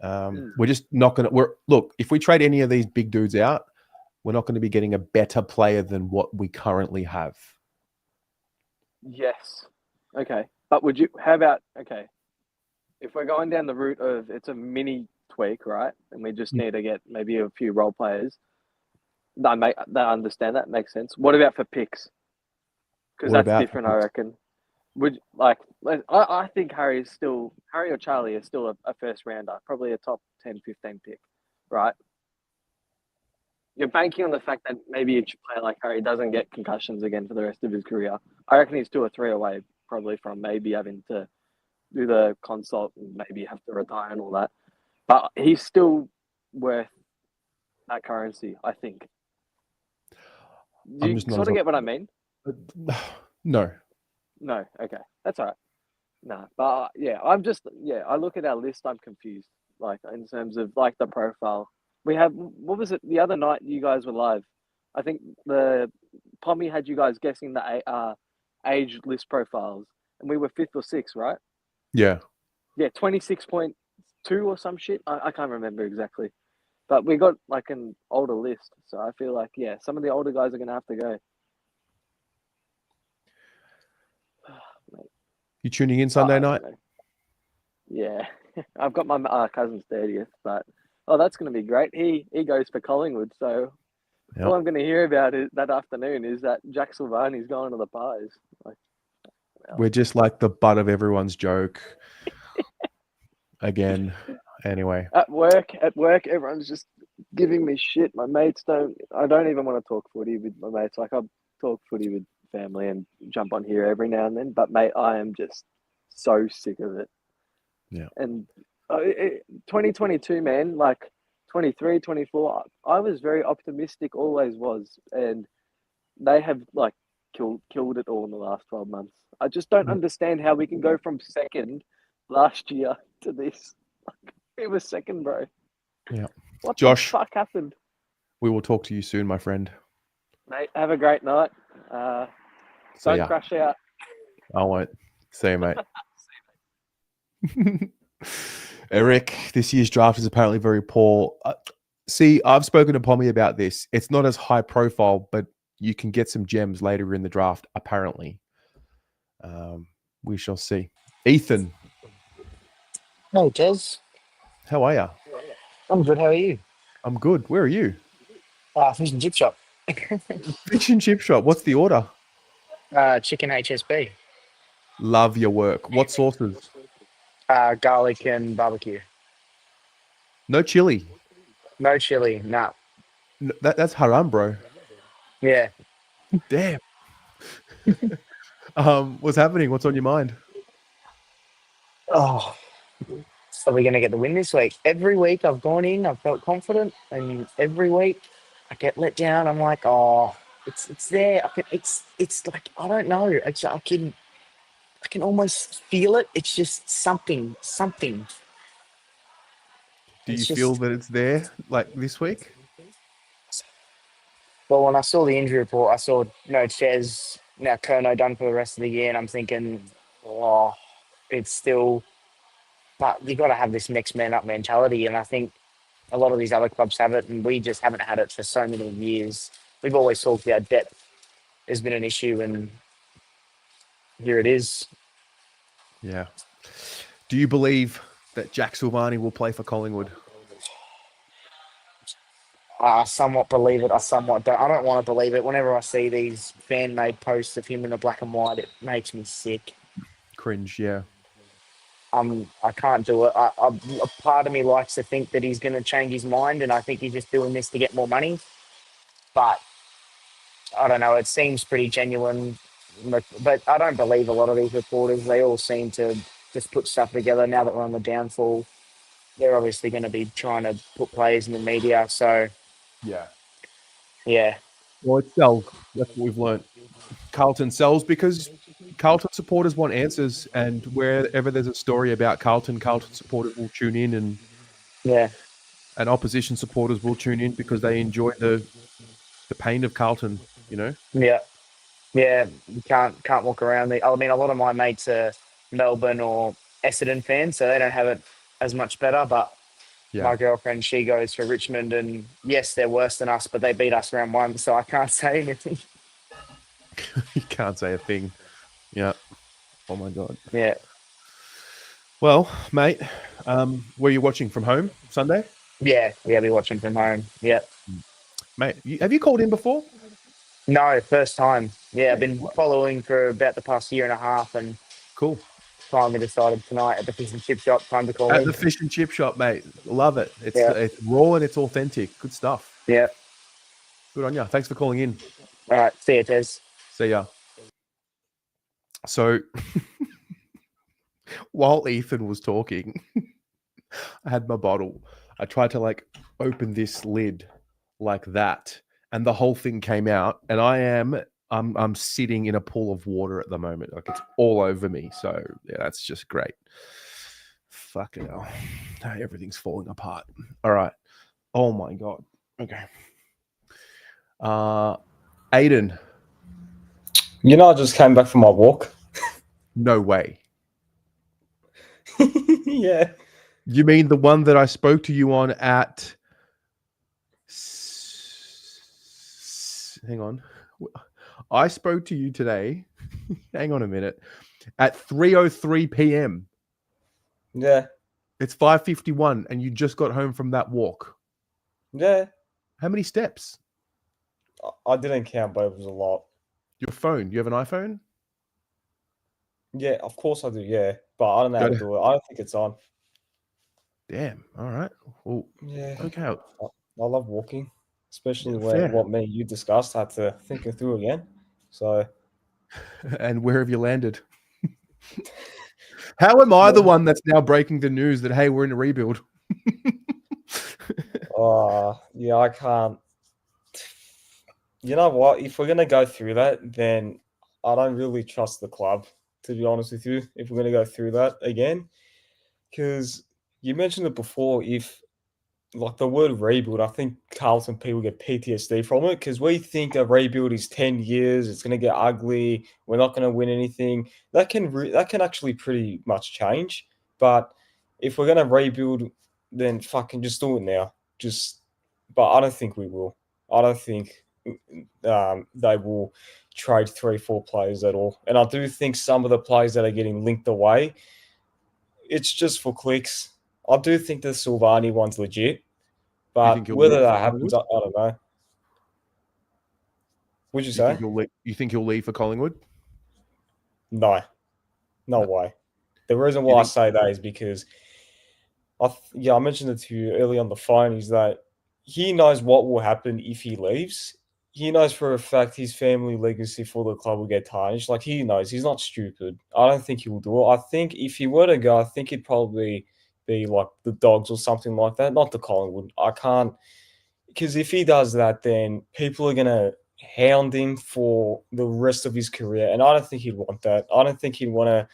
We're just not going to. Look, if we trade any of these big dudes out, we're not going to be getting a better player than what we currently have. Yes. Okay. But would you? How about okay? If we're going down the route of it's a mini tweak, right, and we just need to get maybe a few role players, I understand that makes sense. What about for picks? Because What that's about different, for I picks? reckon. I think Harry or Charlie is still a first rounder, probably a top 10, 15 pick, right? You're banking on the fact that maybe a player like Harry doesn't get concussions again for the rest of his career. I reckon he's 2 or 3 away, probably from maybe having to do the consult and maybe have to retire and all that. But he's still worth that currency, I think. Do I'm you just not sort as of get what I mean? No. No, okay, that's all right. No, but I look at our list, I'm confused. Like in terms of like the profile, we have what was it the other night? You guys were live. I think the Pommy had you guys guessing the age list profiles, and we were 5th or 6th, right? Yeah. Yeah, 26.2 or some shit. I can't remember exactly, but we got like an older list, so I feel like some of the older guys are gonna have to go. You tuning in Sunday night? Yeah, I've got my cousin's 30th, but that's going to be great. He goes for Collingwood, so all I'm going to hear about that afternoon is that Jack Silvani's going to the Pies. We're just like the butt of everyone's joke. Again. Anyway. At work, everyone's just giving me shit. My mates I don't even want to talk footy with my mates. Like I'll talk footy with family and jump on here every now and then, but mate, I am just so sick of it. Yeah. And 2022, man, like 23, 24, I was very optimistic, always was, and they have like killed it all in the last 12 months. I just don't understand how we can go from second last year to this. Like, it was second, bro. Yeah. What Josh, the fuck happened? We will talk to you soon, my friend. Mate, have a great night. Don't crash out. I won't. See you, mate. Eric, this year's draft is apparently very poor. See, I've spoken to Pommy about this. It's not as high profile, but you can get some gems later in the draft, apparently. We shall see. Ethan. Hey, Jez. How are you? I'm good. How are you? I'm good. Where are you? Fish and chip shop. Fish and chip shop. What's the order? Chicken HSB. Love your work. What sauces? Garlic and barbecue. No chili. No chili. Nah. That's haram, bro. Yeah. Damn. What's happening? What's on your mind? Oh, are we going to get the win this week? Every week I've gone in, I've felt confident, and every week I get let down. I'm like, oh, it's there. It's like, I don't know. I can almost feel it. It's just something. Do you feel that it's there like this week? Well, when I saw the injury report, I saw no Ches, now Kerno done for the rest of the year, and I'm thinking, oh, it's still, but you got to have this next man up mentality, and I think a lot of these other clubs have it, and we just haven't had it for so many years. We've always talked about depth has been an issue, and here it is. Yeah. Do you believe that Jack Silvani will play for Collingwood? I somewhat believe it. I somewhat don't. I don't want to believe it. Whenever I see these fan-made posts of him in the black and white, it makes me sick. Cringe, yeah. I can't do it. A part of me likes to think that he's going to change his mind, and I think he's just doing this to get more money. But I don't know. It seems pretty genuine, but I don't believe a lot of these reporters. They all seem to just put stuff together. Now that we're on the downfall, they're obviously going to be trying to put players in the media. So yeah. Well, it sells. That's what we've learned. Carlton sells because Carlton supporters want answers, and wherever there's a story about Carlton supporters will tune in and yeah. and opposition supporters will tune in because they enjoy the pain of Carlton. You know. Yeah, yeah. You can't walk around. I mean, a lot of my mates are Melbourne or Essendon fans, so they don't have it as much better. But Yeah. my girlfriend, she goes for Richmond, and yes, they're worse than us, but they beat us round one, so I can't say anything. You can't say a thing. Yeah. Oh my god. Yeah, Well, mate, were you watching from home Sunday? yeah. Be watching from home. Yeah. Mate, have you called in before? No, first time. Yeah, I've been following for about the past year and a half, and Cool. finally decided tonight at the fish and chip shop time to call At in. the fish and chip shop, mate. Love it. It's Yeah. it's raw and it's authentic. Good stuff. Yeah. Good on you. Thanks for calling in. All right. See you, Tez. See ya. So while Ethan was talking, I had my bottle. I tried to like open this lid like that, and the whole thing came out. And I'm sitting in a pool of water at the moment. Like it's all over me. So yeah, that's just great. Fucking hell. Everything's falling apart. All right. Oh my god. Okay. Aiden. You know, I just came back from my walk. No way. Yeah. You mean the one that I spoke to you on at... Hang on. I spoke to you today. Hang on a minute. At 3:03 p.m. Yeah. It's 5:51 and you just got home from that walk. Yeah. How many steps? I didn't count, but it was a lot. Your phone. You have an iPhone? Yeah, of course I do, yeah. But I don't know how to do it. I don't think it's on. Damn. All right. Well, Yeah. okay. I love walking, especially fair. when what me and you discussed. I had to think it through again. So, And where have you landed? How am I the one that's now breaking the news that, hey, we're in a rebuild? yeah, I can't. You know what? If we're going to go through that, then I don't really trust the club, to be honest with you, if we're going to go through that again. Because you mentioned it before, if like the word rebuild, I think Carlton people get PTSD from it because we think a rebuild is 10 years, it's going to get ugly, we're not going to win anything. That can actually pretty much change. But if we're going to rebuild, then fucking just do it now. But I don't think we will. I don't think they will trade 3-4 players at all. And I do think some of the players that are getting linked away, it's just for clicks. I do think the Silvani one's legit, but whether that happens, I don't know. What'd you say? You think he'll leave for Collingwood? No way. The reason why I say that is because I mentioned it to you early on the phone, is that he knows what will happen if he leaves. He knows for a fact his family legacy for the club will get tarnished. Like, he knows. He's not stupid. I don't think he will do it. I think if he were to go, I think he'd probably be like the Dogs or something like that, not the Collingwood. I can't, because if he does that, then people are going to hound him for the rest of his career. And I don't think he'd want that. I don't think he'd want to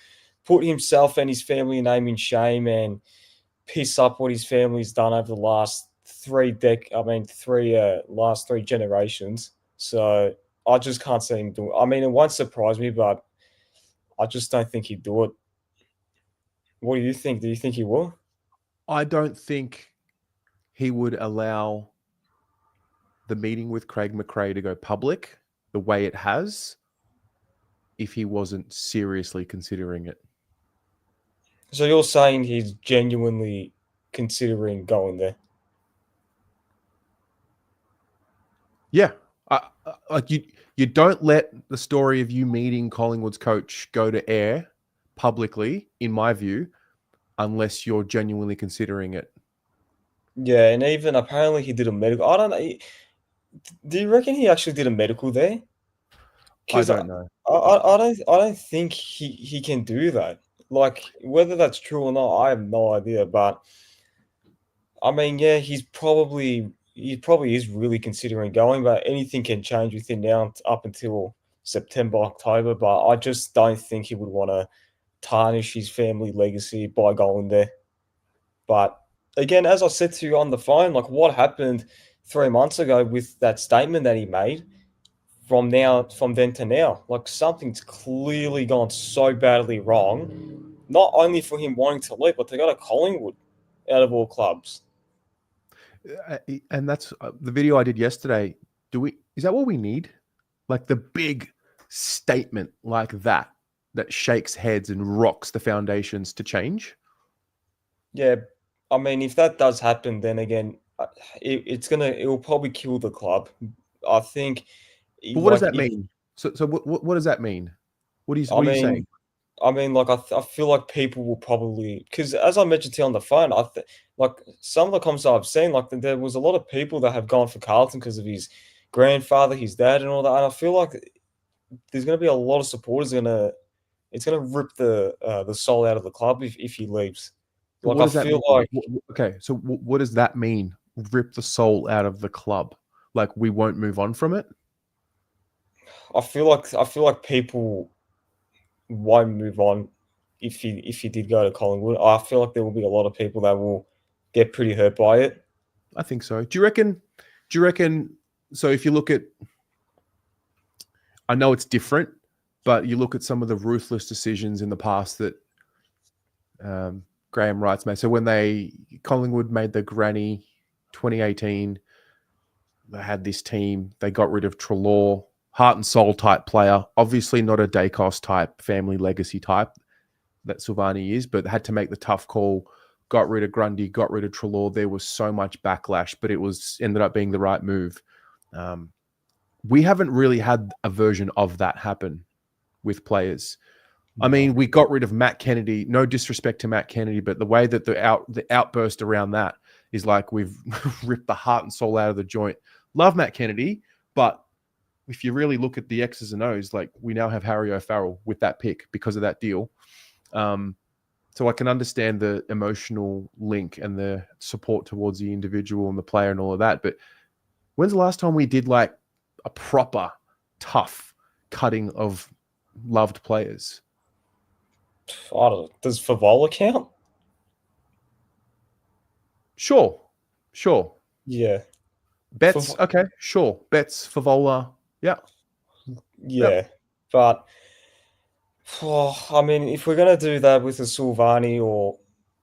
put himself and his family name in shame and piss up what his family's done over the last last three generations. So I just can't see him do it. I mean, it won't surprise me, but I just don't think he'd do it. What do you think? Do you think he will? I don't think he would allow the meeting with Craig McRae to go public the way it has if he wasn't seriously considering it. So you're saying he's genuinely considering going there? Yeah. Like you don't let the story of you meeting Collingwood's coach go to air publicly, in my view, unless you're genuinely considering it. Yeah, and even apparently he did a medical. I don't know. Do you reckon he actually did a medical there? I don't know. I don't think he can do that. Like, whether that's true or not, I have no idea. But I mean, yeah, he probably is really considering going, but anything can change within now up until September, October. But I just don't think he would want to tarnish his family legacy by going there. But again, as I said to you on the phone, like what happened 3 months ago with that statement that he made from then to now, like something's clearly gone so badly wrong, not only for him wanting to leave, but to go to Collingwood out of all clubs. And that's the video I did yesterday. Is that what we need? Like the big statement like that shakes heads and rocks the foundations to change? Yeah, I mean, if that does happen, then again, it will probably kill the club. I think. But what does that mean? So what does that mean? What are you saying? I mean, like I feel like people will probably, because as I mentioned to you on the phone, like some of the comments I've seen, like there was a lot of people that have gone for Carlton because of his grandfather, his dad, and all that. And I feel like there's going to be a lot of supporters it's going to rip the soul out of the club if he leaves. Like what does that feel mean? Okay, so what does that mean? Rip the soul out of the club? Like we won't move on from it? I feel like people won't move on if he did go to Collingwood. I feel like there will be a lot of people that will get pretty hurt by it. I think so. Do you reckon so if you look at, I know it's different, but you look at some of the ruthless decisions in the past that Graham Wright's made. So when Collingwood made the granny 2018, they had this team, they got rid of Treloar, heart and soul type player, obviously not a Dacos type, family legacy type that Silvani is, but had to make the tough call, got rid of Grundy, got rid of Treloar. There was so much backlash, but it ended up being the right move. We haven't really had a version of that happen with players. I mean, we got rid of Matt Kennedy. No disrespect to Matt Kennedy, but the way that the outburst around that is like we've ripped the heart and soul out of the joint. Love Matt Kennedy, but if you really look at the X's and O's, like we now have Harry O'Farrell with that pick because of that deal. So I can understand the emotional link and the support towards the individual and the player and all of that. But when's the last time we did like a proper tough cutting of loved players? I don't know. Does Favola count? Sure. Yeah. Betts, okay, sure. Betts, Favola, yeah. But I mean, if we're gonna do that with a Silvani or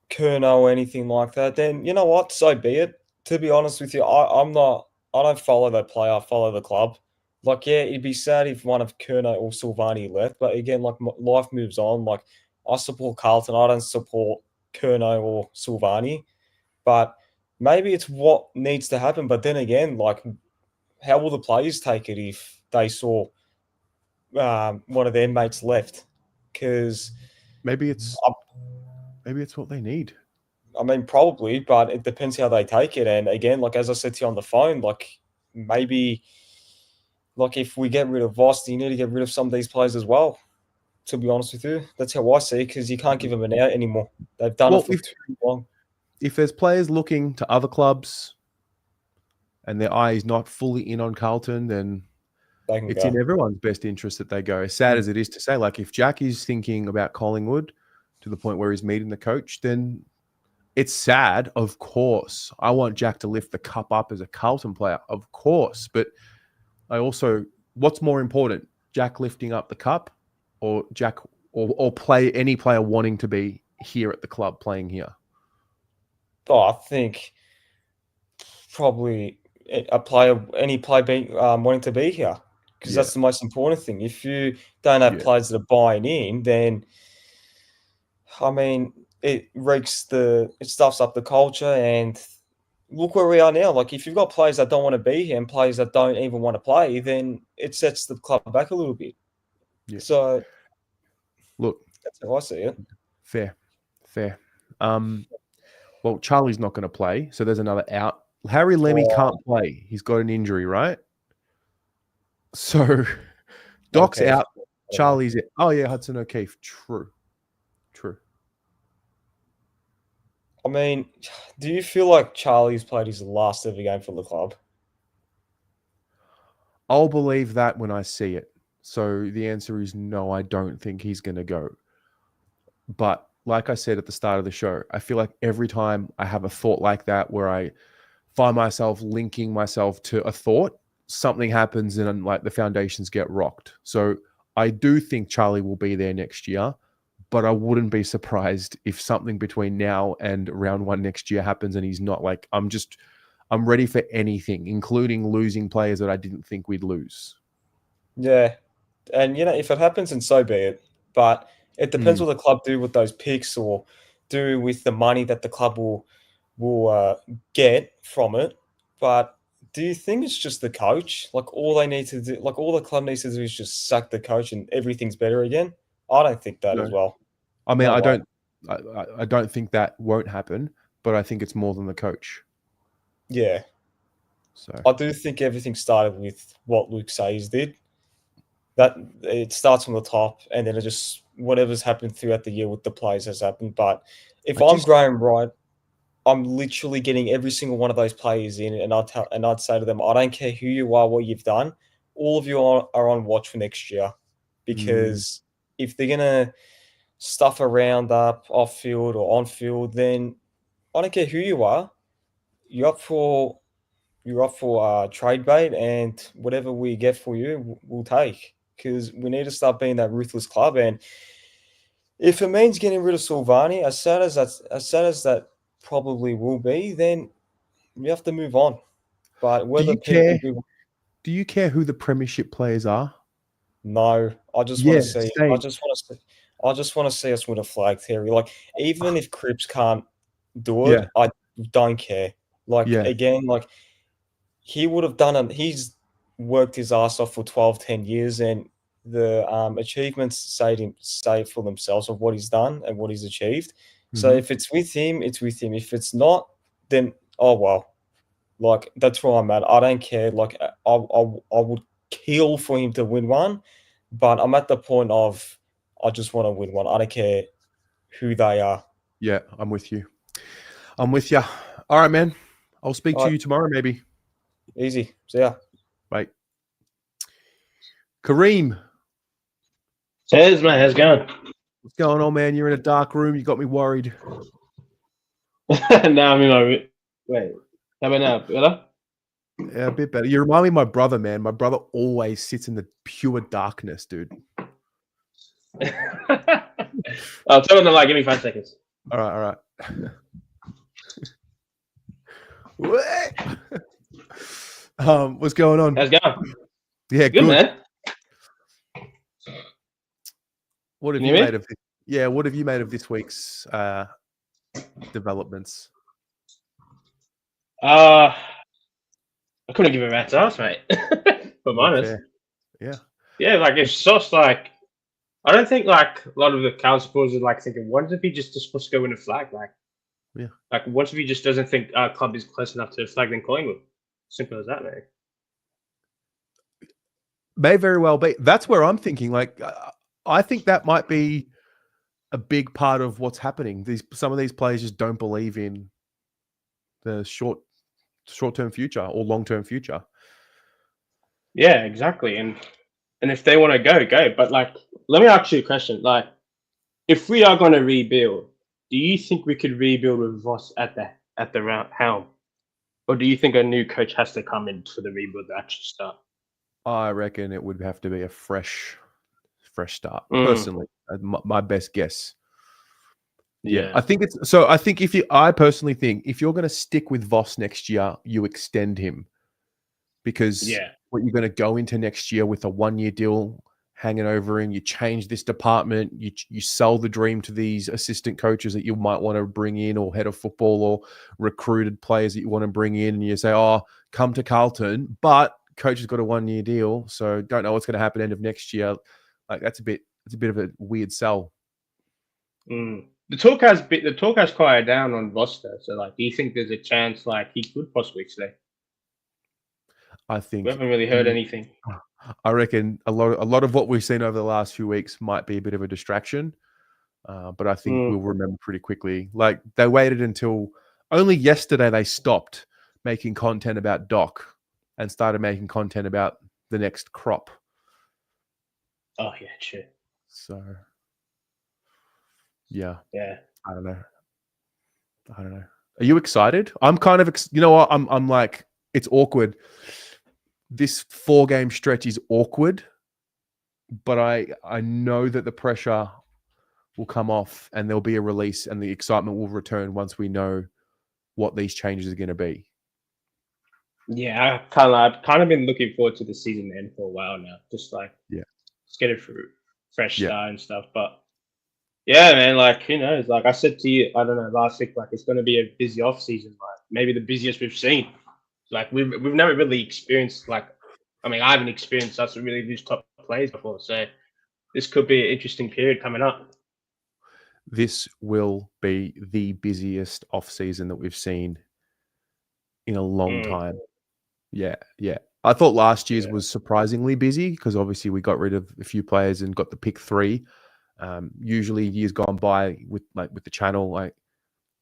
Curnow or anything like that, then you know what? So be it. To be honest with you, I don't follow that player. I follow the club. Like, yeah, it'd be sad if one of Curnow or Silvani left, but again, like life moves on. Like, I support Carlton. I don't support Curnow or Silvani, but maybe it's what needs to happen. But then again, like, how will the players take it if they saw one of their mates left? Because maybe it's what they need. I mean, probably, but it depends how they take it. And again, like as I said to you on the phone, like maybe, like if we get rid of Voss, you need to get rid of some of these players as well. To be honest with you, that's how I see it, because you can't give them an out anymore. They've done it for too long. If there's players looking to other clubs and their eye is not fully in on Carlton, then it's in everyone's best interest that they go. As sad as it is to say, like if Jack is thinking about Collingwood to the point where he's meeting the coach, then it's sad, of course. I want Jack to lift the cup up as a Carlton player, of course. But I also, what's more important, Jack lifting up the cup or Jack or any player wanting to be here at the club playing here? Oh, I think probably any player wanting to be here, because that's the most important thing. If you don't have players that are buying in, then I mean, it stuffs up the culture. And look where we are now. Like if you've got players that don't want to be here and players that don't even want to play, then it sets the club back a little bit. Yeah. So look, that's how I see it. Fair. Well, Charlie's not going to play, so there's another out. Harry Lemmy can't play. He's got an injury, right? So Doc's out. Charlie's out. Oh, yeah, Hudson O'Keefe. True. I mean, do you feel like Charlie's played his last ever game for the club? I'll believe that when I see it. So the answer is no, I don't think he's going to go. But like I said at the start of the show, I feel like every time I have a thought like that where I find myself linking myself to a thought, something happens and like the foundations get rocked. So I do think Charlie will be there next year, but I wouldn't be surprised if something between now and round 1 next year happens and he's not. Like, I'm ready for anything, including losing players that I didn't think we'd lose. Yeah. And, if it happens, then so be it. But it depends what the club do with those picks or do with the money that the club will get from it. But do you think it's just the coach? Like, all they need to do, like, all the club needs to do is just sack the coach and everything's better again? I don't think that as well. I mean, No way. I don't think that won't happen, but I think it's more than the coach. Yeah. So I do think everything started with what Luke Sayers did. That it starts from the top, and then it just whatever's happened throughout the year with the players has happened. But if I'm Graham Wright, I'm literally getting every single one of those players in, and I'd say to them, I don't care who you are, what you've done, all of you are on watch for next year, because if they're gonna stuff around up off field or on field, then I don't care who you are, you're up for trade bait, and whatever we get for you, we'll take, because we need to start being that ruthless club. And if it means getting rid of Silvani, as sad as that probably will be, then we have to move on. But whether people do you care who the premiership players are? No, I just want to see. same. I just want to see us win a flag, Terry. Like, even if Cripps can't do it, I don't care. Like, again, like, he would have done it. He's worked his ass off for 12, 10 years, and the achievements say for themselves of what he's done and what he's achieved. So if it's with him, it's with him. If it's not, then oh well. Like, that's where I'm at. I don't care. Like, I would kill for him to win one, but I'm at the point of I just want to win one. I don't care who they are. Yeah, I'm with you. I'm with you. All right, man. I'll speak to you tomorrow, maybe. Easy. See ya. Bye. Kareem. Cheers, mate. How's it going? What's going on, man? You're in a dark room. You got me worried. No, I'm in my room. Wait. How about now? Better? Yeah, a bit better. You remind me of my brother, man. My brother always sits in the pure darkness, dude. I'll tell him to give me 5 seconds. All right. What's going on? How's it going? Yeah, good, man. What have you made of this? Yeah, what have you made of this week's developments? I couldn't give a rat's ass, mate. But honest. Yeah. Yeah, it's just I don't think a lot of the Carlton supporters are thinking, what if he just supposed to go win a flag? What if he just doesn't think our club is close enough to a flag than Collingwood? Simple as that, mate. May very well be. That's where I'm thinking. I think that might be a big part of what's happening. Some of these players just don't believe in the short-term future or long-term future. Yeah, exactly. And if they want to go. But let me ask you a question. If we are going to rebuild, do you think we could rebuild with Voss at the helm, or do you think a new coach has to come in for the rebuild to actually start? I reckon it would have to be a fresh start. Personally, my best guess. Yeah, I think it's so. I personally think if you're going to stick with Voss next year, you extend him, because what you're going to go into next year with a 1-year deal hanging over him. You change this department. You sell the dream to these assistant coaches that you might want to bring in, or head of football, or recruited players that you want to bring in, and you say, "Oh, come to Carlton," but coach has got a 1-year deal, so don't know what's going to happen end of next year. That's a bit of a weird sell. The talk has quieted down on Voss though. So do you think there's a chance he could possibly stay? I think we haven't really heard anything. I reckon a lot of what we've seen over the last few weeks might be a bit of a distraction, but I think we'll remember pretty quickly. They waited until only yesterday they stopped making content about Doc and started making content about the next crop. Oh yeah, sure. So Yeah. Yeah. I don't know. Are you excited? I'm kind of, you know what? I'm like, it's awkward. This 4-game stretch is awkward, but I know that the pressure will come off and there'll be a release and the excitement will return once we know what these changes are going to be. Yeah, I've kind of been looking forward to the season end for a while now. Just get it through, fresh Yeah. start and stuff. But yeah, man, like who knows? Like I said to you, I don't know, last week, like it's going to be a busy off season, like maybe the busiest we've seen. Like we've never really experienced I haven't experienced us really lose top players before, so this could be an interesting period coming up. This will be the busiest off season that we've seen in a long time. Yeah. I thought last year's was surprisingly busy because obviously we got rid of a few players and got the pick 3. Usually years gone by with the channel, like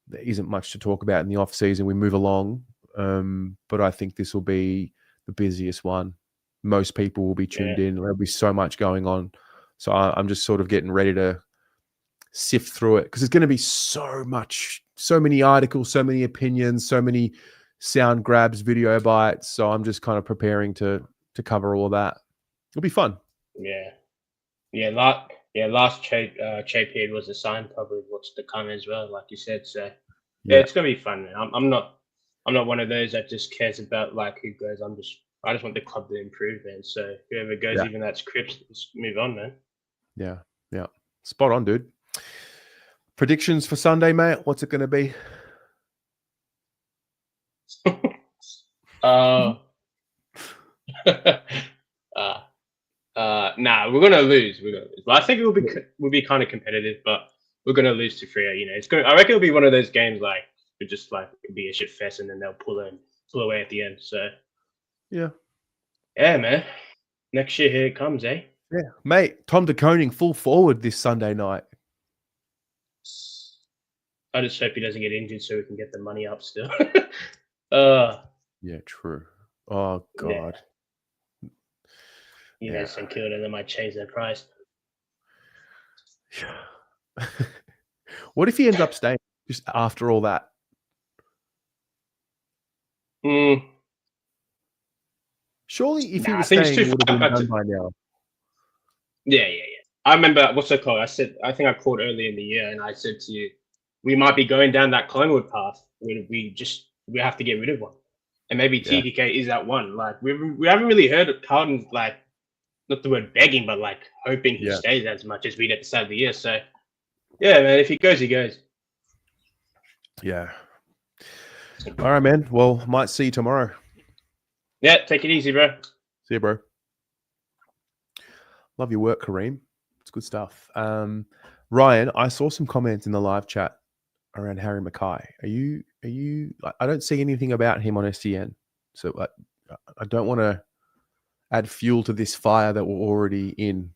there isn't much to talk about in the off season. We move along, but I think this will be the busiest one. Most people will be tuned in. There'll be so much going on, so I'm just sort of getting ready to sift through it because it's going to be so many articles, so many opinions, so many sound grabs, video bites. So I'm just kind of preparing to cover all of that. It'll be fun. Last trade period was a sign probably of what's to come as well, like you said. So it's gonna be fun, man. I'm not one of those that just cares about like who goes. I just want the club to improve, man. So whoever goes, even that's Cripps, just move on, man. Yeah. Spot on, dude. Predictions for Sunday, mate. What's it going to be? We're gonna lose. But I think it will be kind of competitive, but we're gonna lose to Freo. You know, I reckon it'll be one of those games like it just like it'll be a shit fest, and then they'll pull away at the end. So yeah, man. Next year here it comes, eh? Yeah, mate. Tom de Koning full forward this Sunday night. I just hope he doesn't get injured so we can get the money up still. Yeah, true. Oh God. St Kilda, they might change their price. What if he ends up staying just after all that? Surely, if he was staying, it would have been done by now. Yeah. I remember what's it called? I think I called earlier in the year, and I said to you, we might be going down that Collingwood path. We have to get rid of one, and maybe TDK is that one. Like we haven't really heard of Carlton, like not the word begging, but like hoping he stays as much as we did at the start of the year. So yeah, man, if he goes, he goes. Yeah. All right, man. Well, might see you tomorrow. Yeah, take it easy, bro. See you, bro. Love your work, Kareem. It's good stuff. Ryan, I saw some comments in the live chat around Harry Mackay. Are you? I don't see anything about him on SCN, so I don't want to add fuel to this fire that we're already in.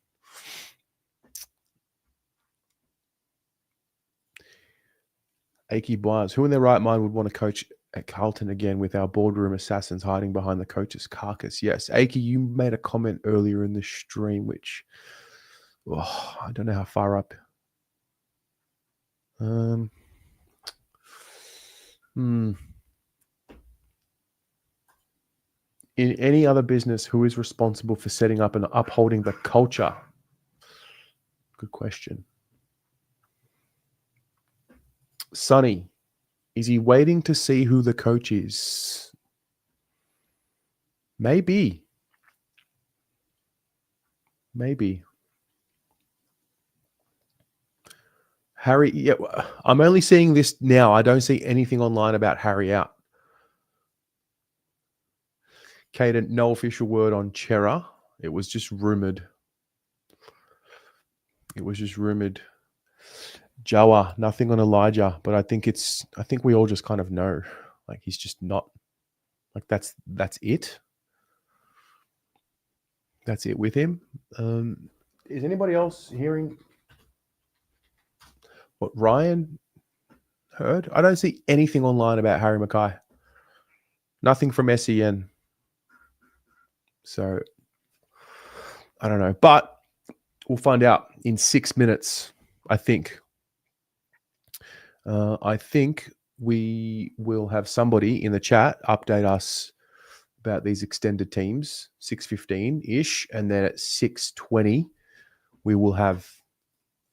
Aki Blymes, who in their right mind would want to coach at Carlton again with our boardroom assassins hiding behind the coach's carcass? Yes. Aki, you made a comment earlier in the stream, which I don't know how far up. In any other business, who is responsible for setting up and upholding the culture? Good question. Sonny, is he waiting to see who the coach is? Maybe. Harry, yeah, I'm only seeing this now. I don't see anything online about Harry out. Caden, no official word on Chera. It was just rumored. Jawa, nothing on Elijah, but I think we all just kind of know. Like he's just not like that's it. That's it with him. Is anybody else hearing what Ryan heard? I don't see anything online about Harry Mackay. Nothing from SEN. So I don't know. But we'll find out in 6 minutes, I think. I think we will have somebody in the chat update us about these extended teams, 6:15-ish, and then at 6:20, we will have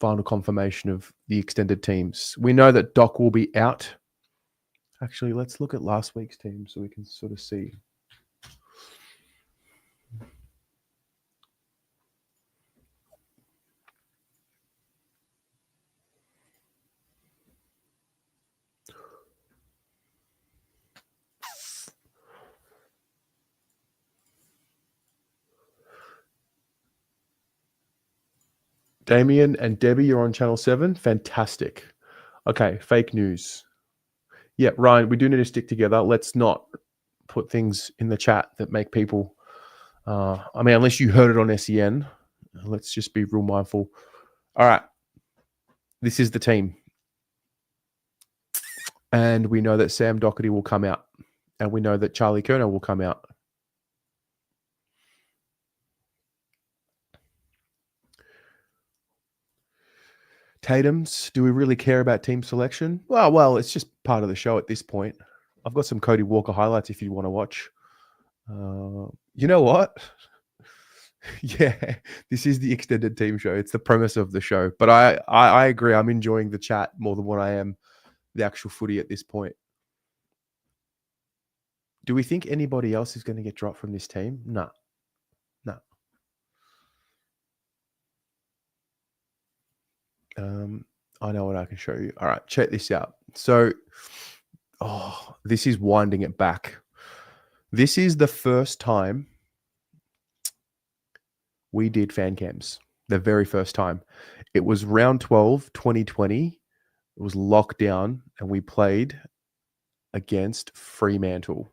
final confirmation of the extended teams. We know that Doc will be out. Actually, let's look at last week's team so we can sort of see. Damien and Debbie, you're on Channel 7. Fantastic. Okay, fake news. Yeah, Ryan, we do need to stick together. Let's not put things in the chat that make people... unless you heard it on SEN, let's just be real mindful. All right. This is the team. And we know that Sam Doherty will come out. And we know that Charlie Kerner will come out. Tatum's, do we really care about team selection? Well, it's just part of the show at this point. I've got some Cody Walker highlights if you want to watch. You know what? Yeah, this is the extended team show. It's the premise of the show. But I agree. I'm enjoying the chat more than what I am the actual footy at this point. Do we think anybody else is going to get dropped from this team? No. I know what I can show you. All right, check this out. So, this is winding it back. This is the first time we did fan cams. The very first time. It was round 12, 2020. It was lockdown, and we played against Fremantle.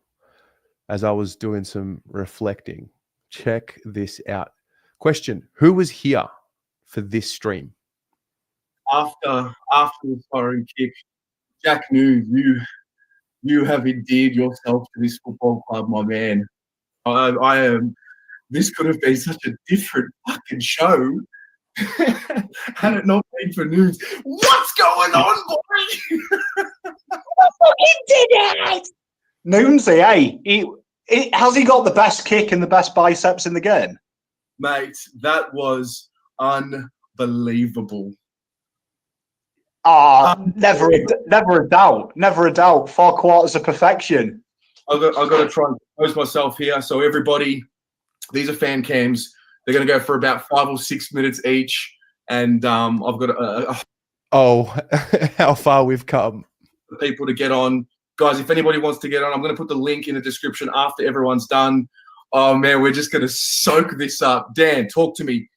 As I was doing some reflecting, check this out. Question: who was here for this stream? After the foreign kick, Jack knew you have endeared yourself to this football club, my man. I am. This could have been such a different fucking show had it not been for news. What's going on, boy? Fucking did it! Noonsy, hey, has he got the best kick and the best biceps in the game? Mate, that was unbelievable. Never a doubt. 4 quarters of perfection. I've got to try and compose myself here. So everybody, these are fan cams. They're going to go for about 5 or 6 minutes each. And I've got how far we've come. People to get on. Guys, if anybody wants to get on, I'm going to put the link in the description after everyone's done. Oh, man, we're just going to soak this up. Dan, talk to me.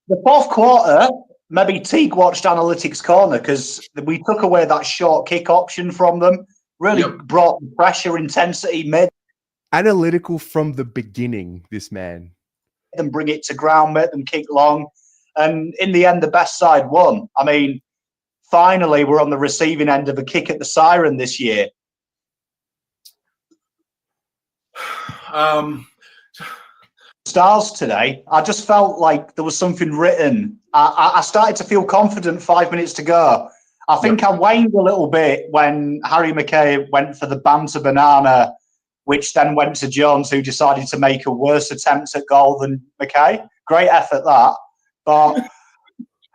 The fourth quarter, maybe Teague watched Analytics Corner because we took away that short kick option from them. Really brought the pressure, intensity, made analytical from the beginning, this man. Them bring it to ground, make them kick long. And in the end, the best side won. I mean, finally, we're on the receiving end of a kick at the siren this year. Stars today, I just felt like there was something written. I started to feel confident 5 minutes to go. I think I waned a little bit when Harry McKay went for the banter banana, which then went to Jones, who decided to make a worse attempt at goal than McKay. Great effort, that. But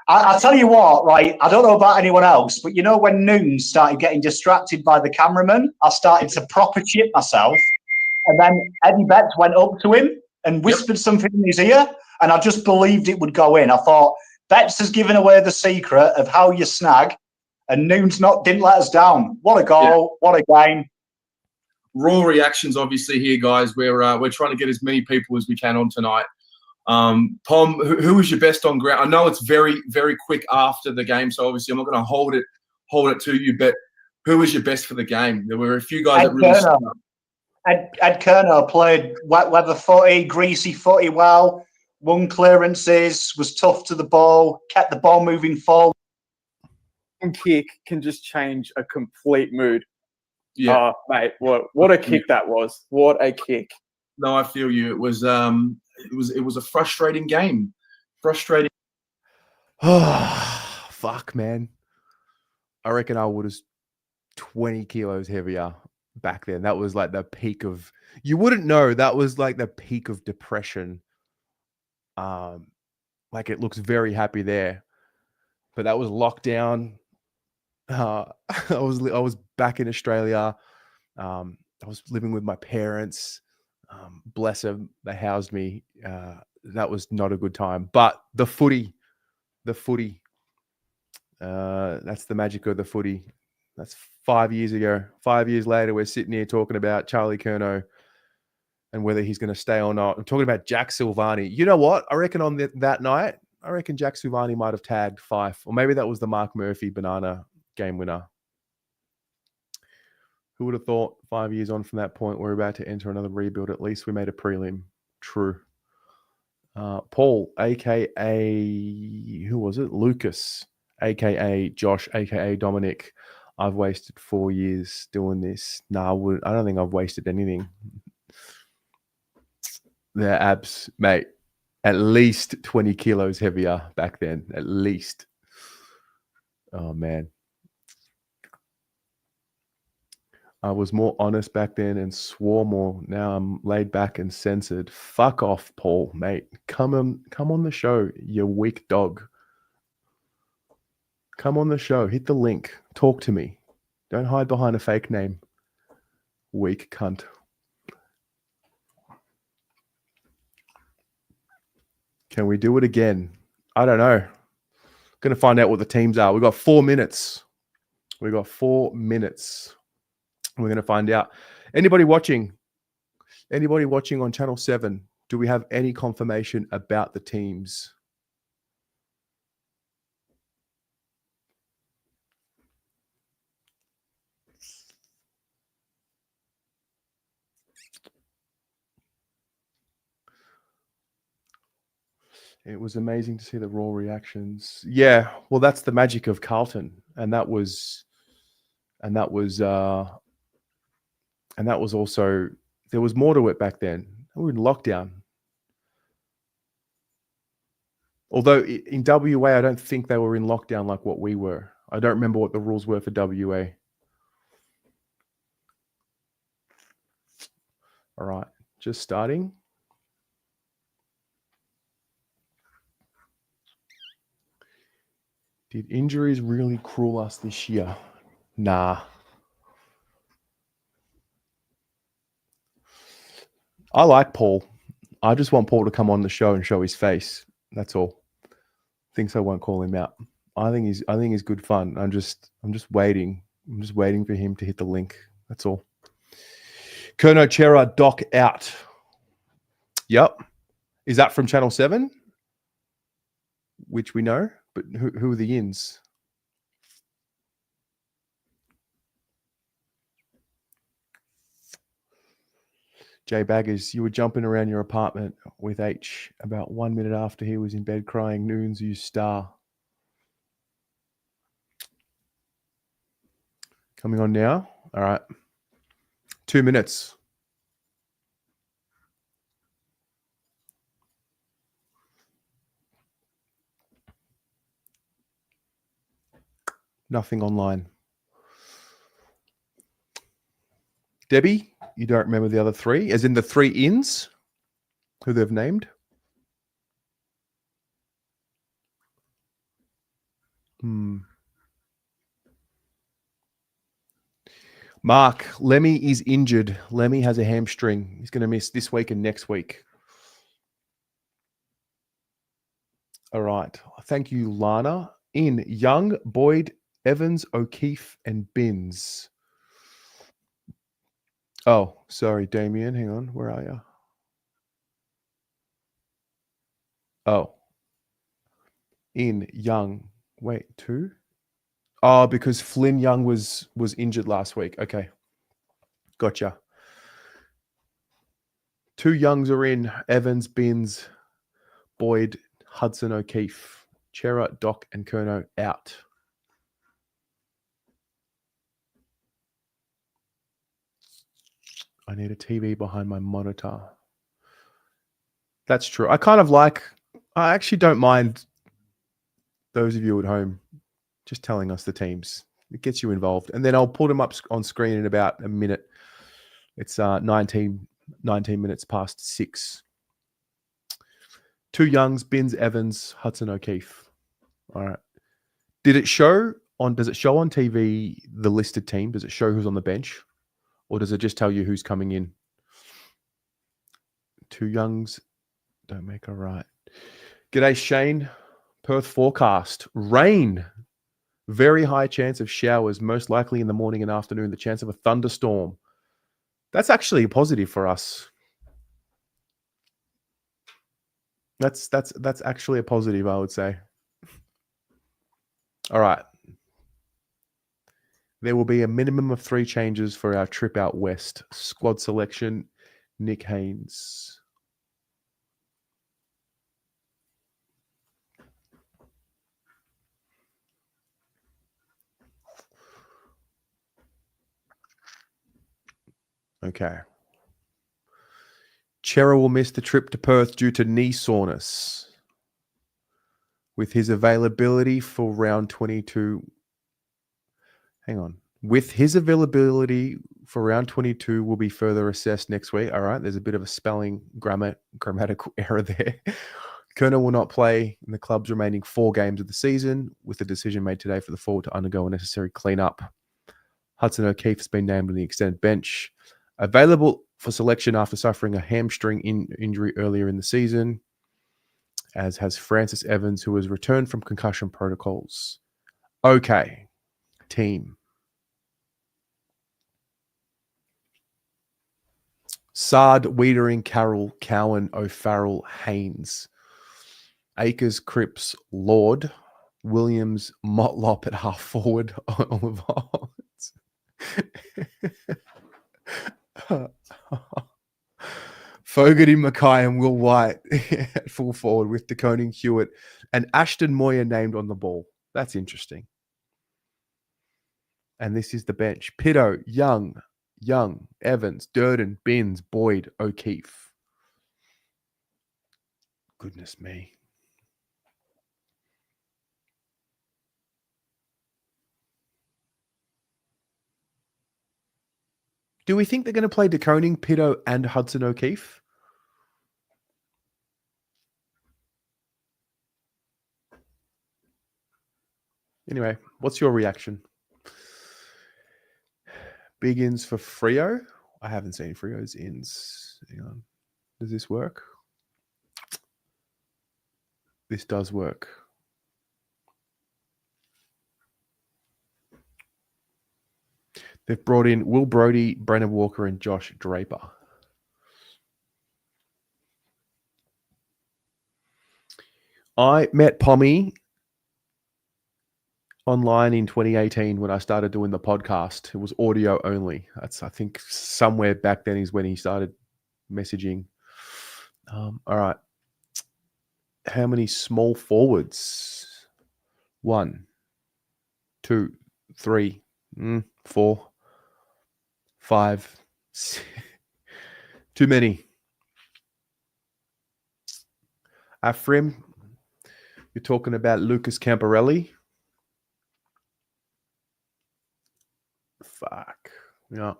I tell you what, right, I don't know about anyone else, but you know when Noon started getting distracted by the cameraman, I started to proper shit myself. And then Eddie Betts went up to him and whispered something in his ear, and I just believed it would go in. I thought, Betts has given away the secret of how you snag, and Noon's didn't let us down. What a goal, what a game. Raw reactions, obviously, here, guys. We're trying to get as many people as we can on tonight. Pom, who was your best on ground? I know it's very, very quick after the game, so obviously I'm not going to hold it to you, but who was your best for the game? There were a few guys that really stood up. Ed Kerner played wet weather footy, greasy footy well, won clearances, was tough to the ball, kept the ball moving forward. Kick can just change a complete mood. Yeah, mate, what a kick that was! What a kick! No, I feel you. It was a frustrating game. Frustrating. fuck, man. I reckon I was 20 kilos heavier back then. That was like the peak of, you wouldn't know, that was like the peak of depression. Like it looks very happy there, but that was lockdown. I was back in Australia. I was living with my parents. Bless them, they housed me. That was not a good time. But the footy, that's the magic of the footy. That's 5 years ago. 5 years later, we're sitting here talking about Charlie Curnow and whether he's going to stay or not. I'm talking about Jack Silvani. You know what? I reckon on that night, I reckon Jack Silvani might have tagged Fife, or maybe that was the Mark Murphy banana game winner. Who would have thought 5 years on from that point, we're about to enter another rebuild? At least we made a prelim. True. Paul, a.k.a. who was it? Lucas, a.k.a. Josh, a.k.a. Dominic. I've wasted 4 years doing this. I don't think I've wasted anything. They're abs, mate. At least 20 kilos heavier back then. At least. Oh, man. I was more honest back then and swore more. Now I'm laid back and censored. Fuck off, Paul, mate. Come on the show, you weak dog. Come on the show. Hit the link. Talk to me. Don't hide behind a fake name. Weak cunt. Can we do it again? I don't know. Going to find out what the teams are. We've got 4 minutes. We've got 4 minutes. We're going to find out. Anybody watching on Channel 7, do we have any confirmation about the teams? It was amazing to see the raw reactions. Yeah, well, that's the magic of Carlton, and that was also, there was more to it back then. We were in lockdown. Although in WA, I don't think they were in lockdown like what we were. I don't remember what the rules were for WA. All right, just starting. Did injuries really cruel us this year? Nah. I like Paul. I just want Paul to come on the show and show his face. That's all. Thinks I won't call him out. I think he's good fun. I'm just waiting. I'm just waiting for him to hit the link. That's all. Kerno Chera Doc out. Yep. Is that from Channel 7? Which we know, but who are the ins? Jay Baggers, you were jumping around your apartment with H about 1 minute after he was in bed crying, Noons, you star. Coming on now. All right. 2 minutes. Nothing online. Debbie, you don't remember the other three? As in the three ins who they've named? Mark, Lemmy is injured. Lemmy has a hamstring. He's going to miss this week and next week. All right. Thank you, Lana. In Young, Boyd, Evans, O'Keefe, and Binns. Oh, sorry, Damien. Hang on. Where are you? Oh. In Young. Wait, 2? Oh, because Flynn Young was injured last week. Okay. Gotcha. 2 Youngs are in. Evans, Binns, Boyd, Hudson, O'Keefe. Chera, Doc, and Kerno out. I need a TV behind my monitor. That's true. I actually don't mind those of you at home just telling us the teams. It gets you involved. And then I'll put them up on screen in about a minute. It's 19 minutes past 6. 2 Youngs, Binns, Evans, Hudson O'Keefe. All right. Does it show on TV the listed team? Does it show who's on the bench? Or does it just tell you who's coming in? 2 Youngs don't make a right. G'day, Shane. Perth forecast. Rain. Very high chance of showers, most likely in the morning and afternoon. The chance of a thunderstorm. That's actually a positive for us. That's actually a positive, I would say. All right. There will be a minimum of 3 changes for our trip out west. Squad selection, Nick Haynes. Okay. Chera will miss the trip to Perth due to knee soreness. With his availability for round 22. Hang on. With his availability for round 22 will be further assessed next week. All right. There's a bit of a spelling grammatical error there. Kerner will not play in the club's remaining 4 games of the season, with the decision made today for the forward to undergo a necessary clean-up. Hudson O'Keefe has been named on the extended bench. Available for selection after suffering a hamstring injury earlier in the season, as has Francis Evans, who has returned from concussion protocols. Okay, team. Sard, Wiedering, Carroll, Cowan, O'Farrell, Haynes. Akers, Cripps, Lord. Williams, Motlop at half forward. Fogarty, Mackay, and Will White at full forward with DeConing, Hewitt, and Ashton Moyer named on the ball. That's interesting. And this is the bench. Pitto, Young, Evans, Durden, Binns, Boyd, O'Keefe. Goodness me. Do we think they're going to play DeConing, Pitto, and Hudson O'Keefe? Anyway, what's your reaction? Big ins for Freo. I haven't seen Freo's ins. Hang on. Does this work? This does work. They've brought in Will Brodie, Brennan Walker, and Josh Draper. I met Pommy online in 2018 when I started doing the podcast. It was audio only. That's, I think, somewhere back then is when he started messaging. All right. How many small forwards? 1, 2, 3, 4, 5. Too many. Afrim, you're talking about Lucas Camparelli. Fuck. Yeah.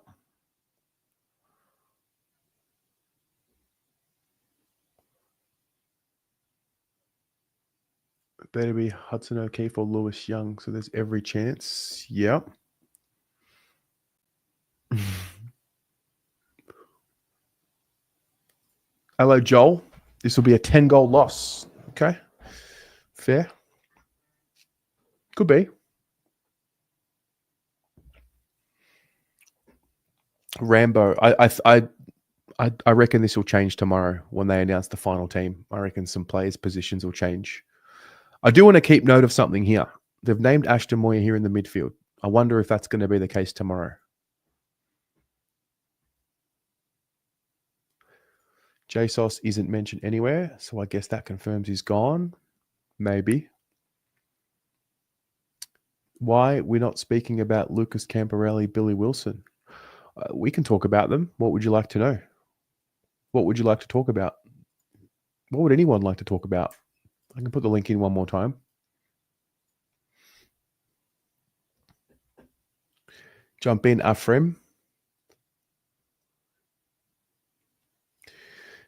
Better be Hudson O'Keefe or Lewis Young, so there's every chance. Yep. Hello, Joel. This will be a 10-goal loss. Okay. Fair. Could be. Rambo. I reckon this will change tomorrow when they announce the final team. I reckon some players' positions will change. I do want to keep note of something here. They've named Ashton Moyer here in the midfield. I wonder if that's going to be the case tomorrow. JSOS isn't mentioned anywhere, so I guess that confirms he's gone. Maybe. Why we're not speaking about Lucas Camparelli, Billy Wilson? We can talk about them. What would you like to know? What would you like to talk about? What would anyone like to talk about? I can put the link in one more time. Jump in, Afrem.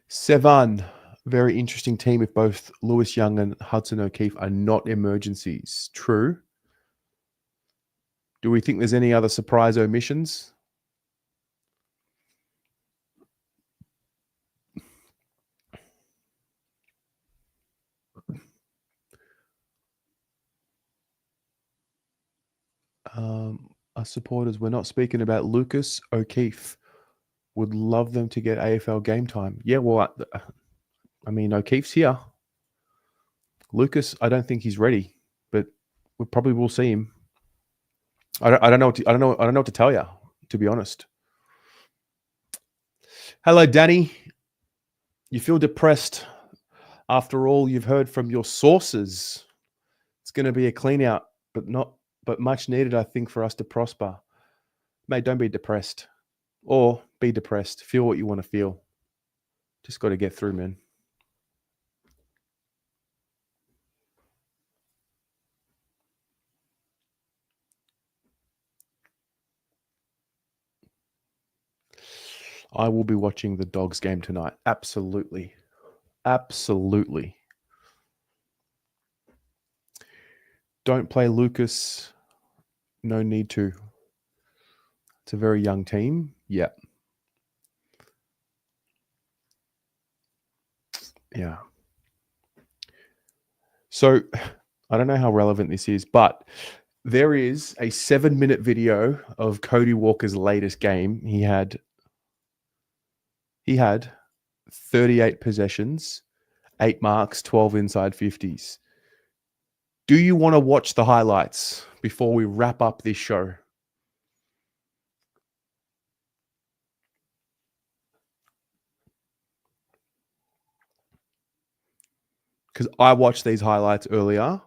Sevan, very interesting team if both Lewis Young and Hudson O'Keefe are not emergencies. True. Do we think there's any other surprise omissions? Our supporters, we're not speaking about Lucas O'Keefe. Would love them to get AFL game time. Yeah, well, I mean, O'Keefe's here. Lucas, I don't think he's ready, but we probably will see him. I don't know what to tell you, to be honest. Hello, Danny. You feel depressed after all you've heard from your sources. It's going to be a clean out, but much needed, I think, for us to prosper. Mate, don't be depressed. Or be depressed. Feel what you want to feel. Just got to get through, man. I will be watching the Dogs game tonight. Absolutely. Absolutely. Don't play Lucas. No need to. It's a very young team. Yeah. Yeah. So I don't know how relevant this is, but there is a 7-minute video of Cody Walker's latest game. He had 38 possessions, 8 marks, 12 inside 50s. Do you want to watch the highlights before we wrap up this show? Because I watched these highlights earlier.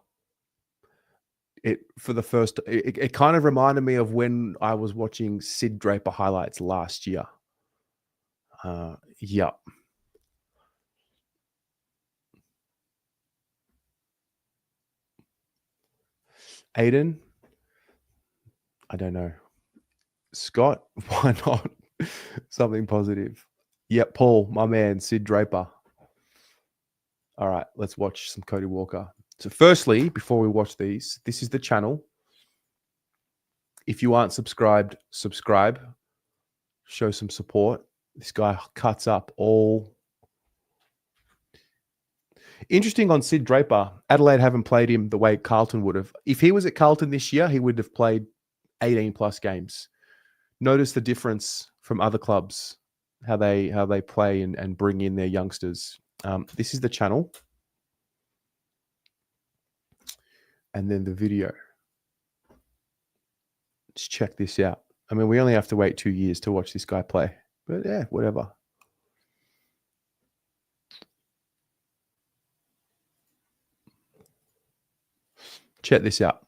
It kind of reminded me of when I was watching Sid Draper highlights last year. Yeah. Aiden, I don't know. Scott, why not? Something positive. Yep, Paul, my man, Sid Draper. All right, let's watch some Cody Walker. So firstly, before we watch these, this is the channel. If you aren't subscribed, subscribe. Show some support. This guy cuts up all. Interesting on Sid Draper. Adelaide haven't played him the way Carlton would have. If he was at Carlton this year, he would have played 18 plus games. Notice the difference from other clubs, how they play and bring in their youngsters. This is the channel. And then the video. Let's check this out. I mean, we only have to wait 2 years to watch this guy play. But yeah, whatever. Check this out.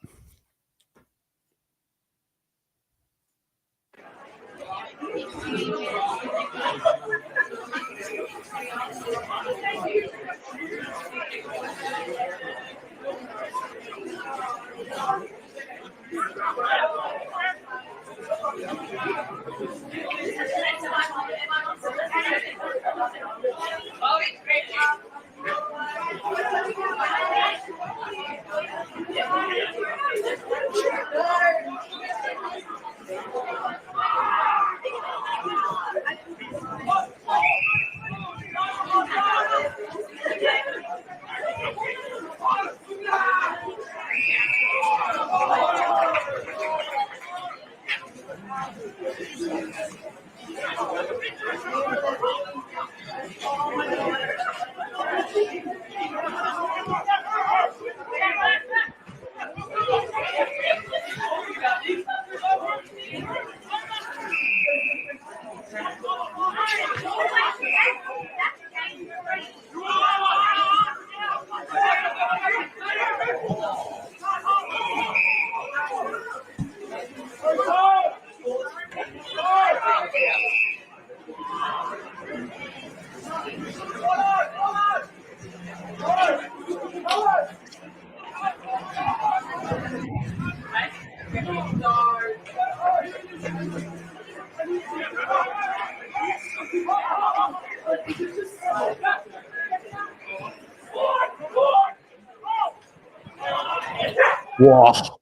Wow.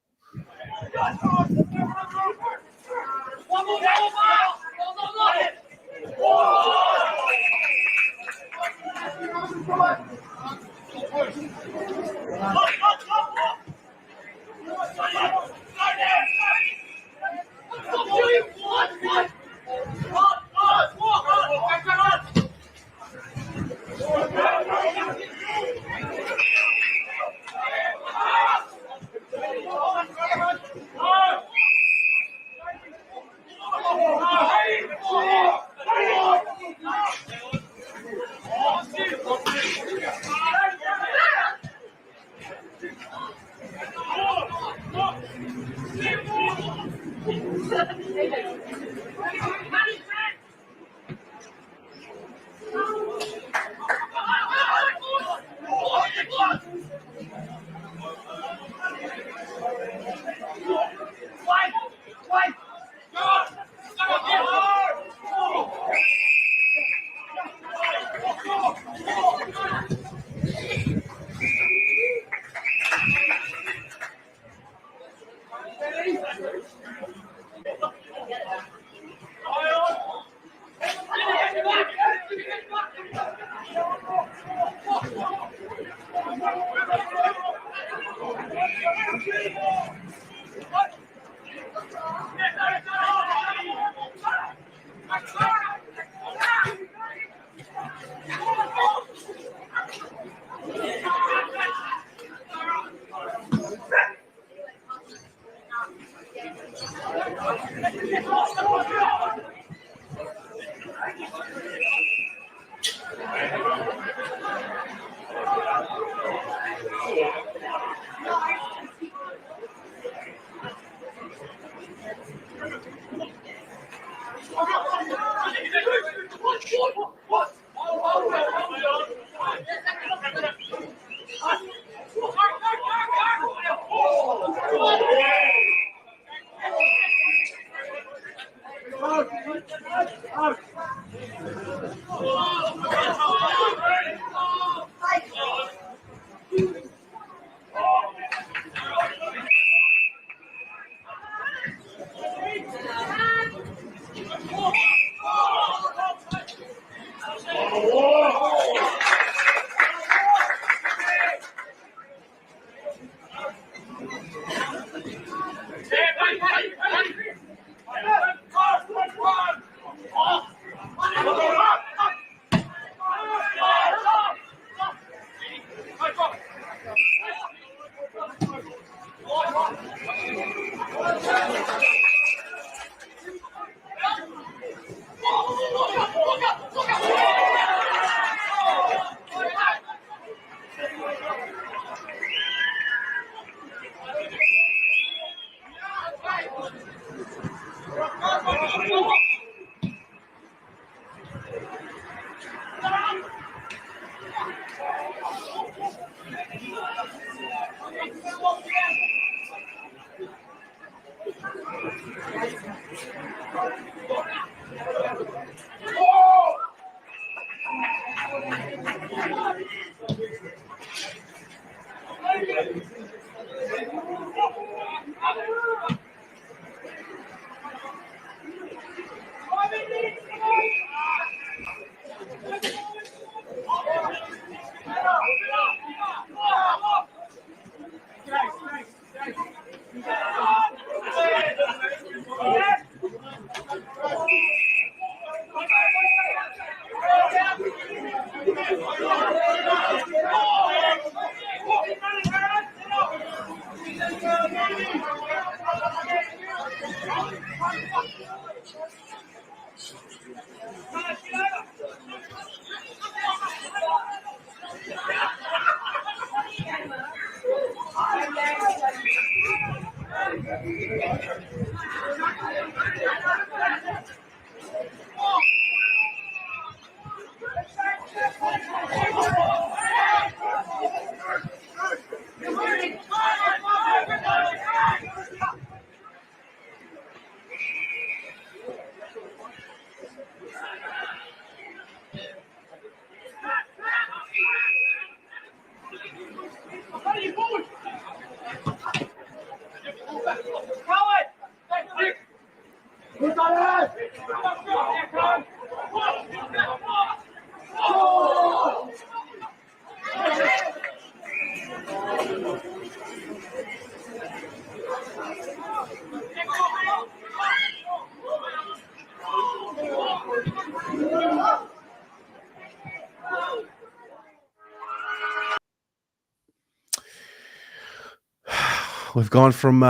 We've gone from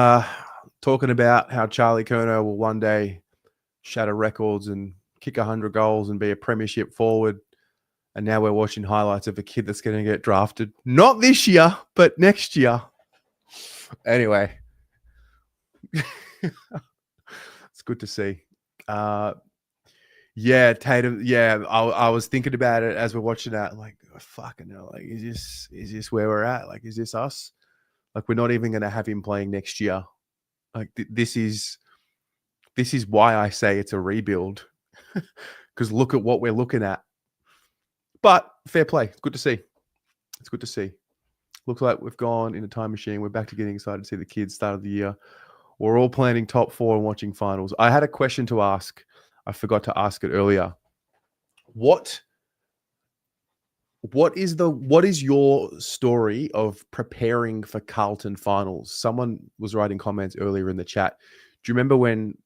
talking about how Charlie Curnow will one day shatter records and kick 100 goals and be a premiership forward. And now we're watching highlights of a kid that's going to get drafted. Not this year, but next year. Anyway. It's good to see. Yeah, Tatum. Yeah, I was thinking about it as we're watching that. Like, fucking hell. Like, is this where we're at? Like, is this us? Like, we're not even going to have him playing next year. Like, this is why I say it's a rebuild. Because look at what we're looking at. But fair play. Good to see. It's good to see. Looks like we've gone in a time machine. We're back to getting excited to see the kids start of the year. We're all planning top 4 and watching finals. I had a question to ask. I forgot to ask it earlier. What is your story of preparing for Carlton finals? Someone was writing comments earlier in the chat. Do you remember when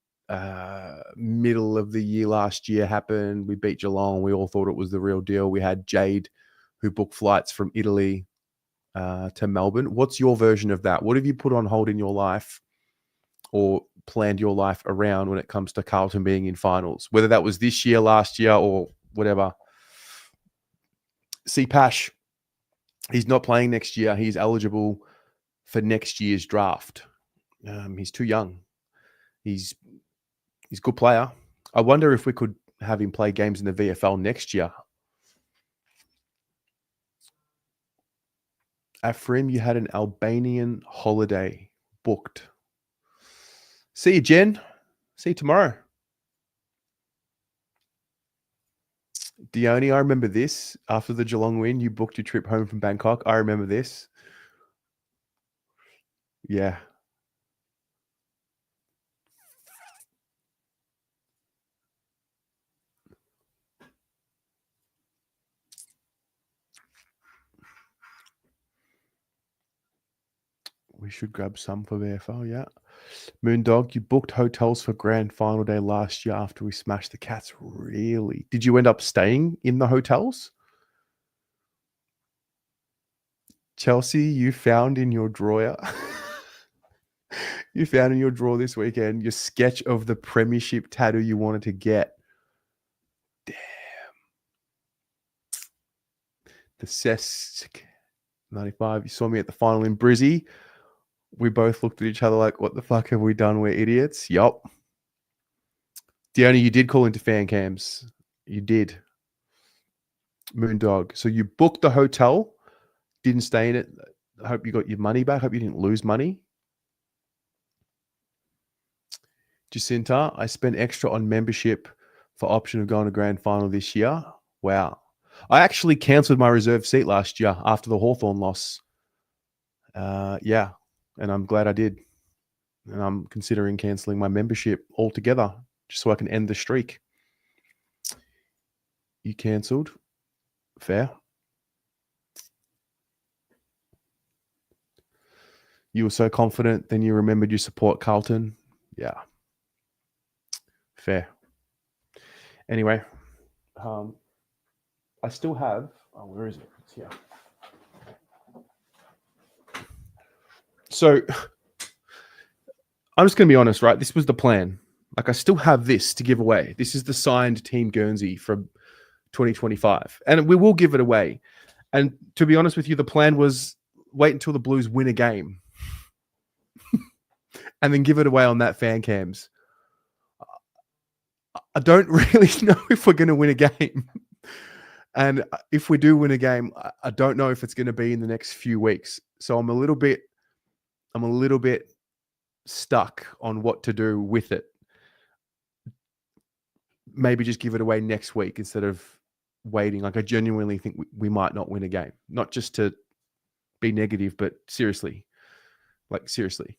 middle of the year last year happened? We beat Geelong. We all thought it was the real deal. We had Jade, who booked flights from Italy to Melbourne. What's your version of that? What have you put on hold in your life or planned your life around when it comes to Carlton being in finals? Whether that was this year, last year, or whatever. See, Pash, he's not playing next year. He's eligible for next year's draft. He's too young. He's a good player. I wonder if we could have him play games in the VFL next year. Afrim, you had an Albanian holiday booked. See you, Jen. See you tomorrow. Dione, I remember this. After the Geelong win, you booked your trip home from Bangkok. I remember this. Yeah. We should grab some for VFL, yeah. Moondog, you booked hotels for grand final day last year after we smashed the Cats. Really? Did you end up staying in the hotels? Chelsea, you found in your drawer. You found in your drawer this weekend your sketch of the premiership tattoo you wanted to get. Damn. The Cesc 95. You saw me at the final in Brizzy. We both looked at each other like, what the fuck have we done? We're idiots. Yup. Diona, you did call into fan cams. You did. Moondog. So you booked the hotel, didn't stay in it. I hope you got your money back. Hope you didn't lose money. Jacinta, I spent extra on membership for option of going to grand final this year. Wow. I actually cancelled my reserve seat last year after the Hawthorn loss. Yeah. And I'm glad I did. And I'm considering cancelling my membership altogether just so I can end the streak. You cancelled. Fair. You were so confident, then you remembered you support Carlton. Yeah. Fair. Anyway, I still have... Oh, where is it? It's here. So, I'm just going to be honest, right? This was the plan. Like, I still have this to give away. This is the signed Team Guernsey from 2025. And we will give it away. And to be honest with you, the plan was wait until the Blues win a game. And then give it away on that fan cams. I don't really know if we're going to win a game. And if we do win a game, I don't know if it's going to be in the next few weeks. So I'm a little bit stuck on what to do with it. Maybe just give it away next week instead of waiting. Like, I genuinely think we might not win a game. Not just to be negative, but seriously. Like, seriously.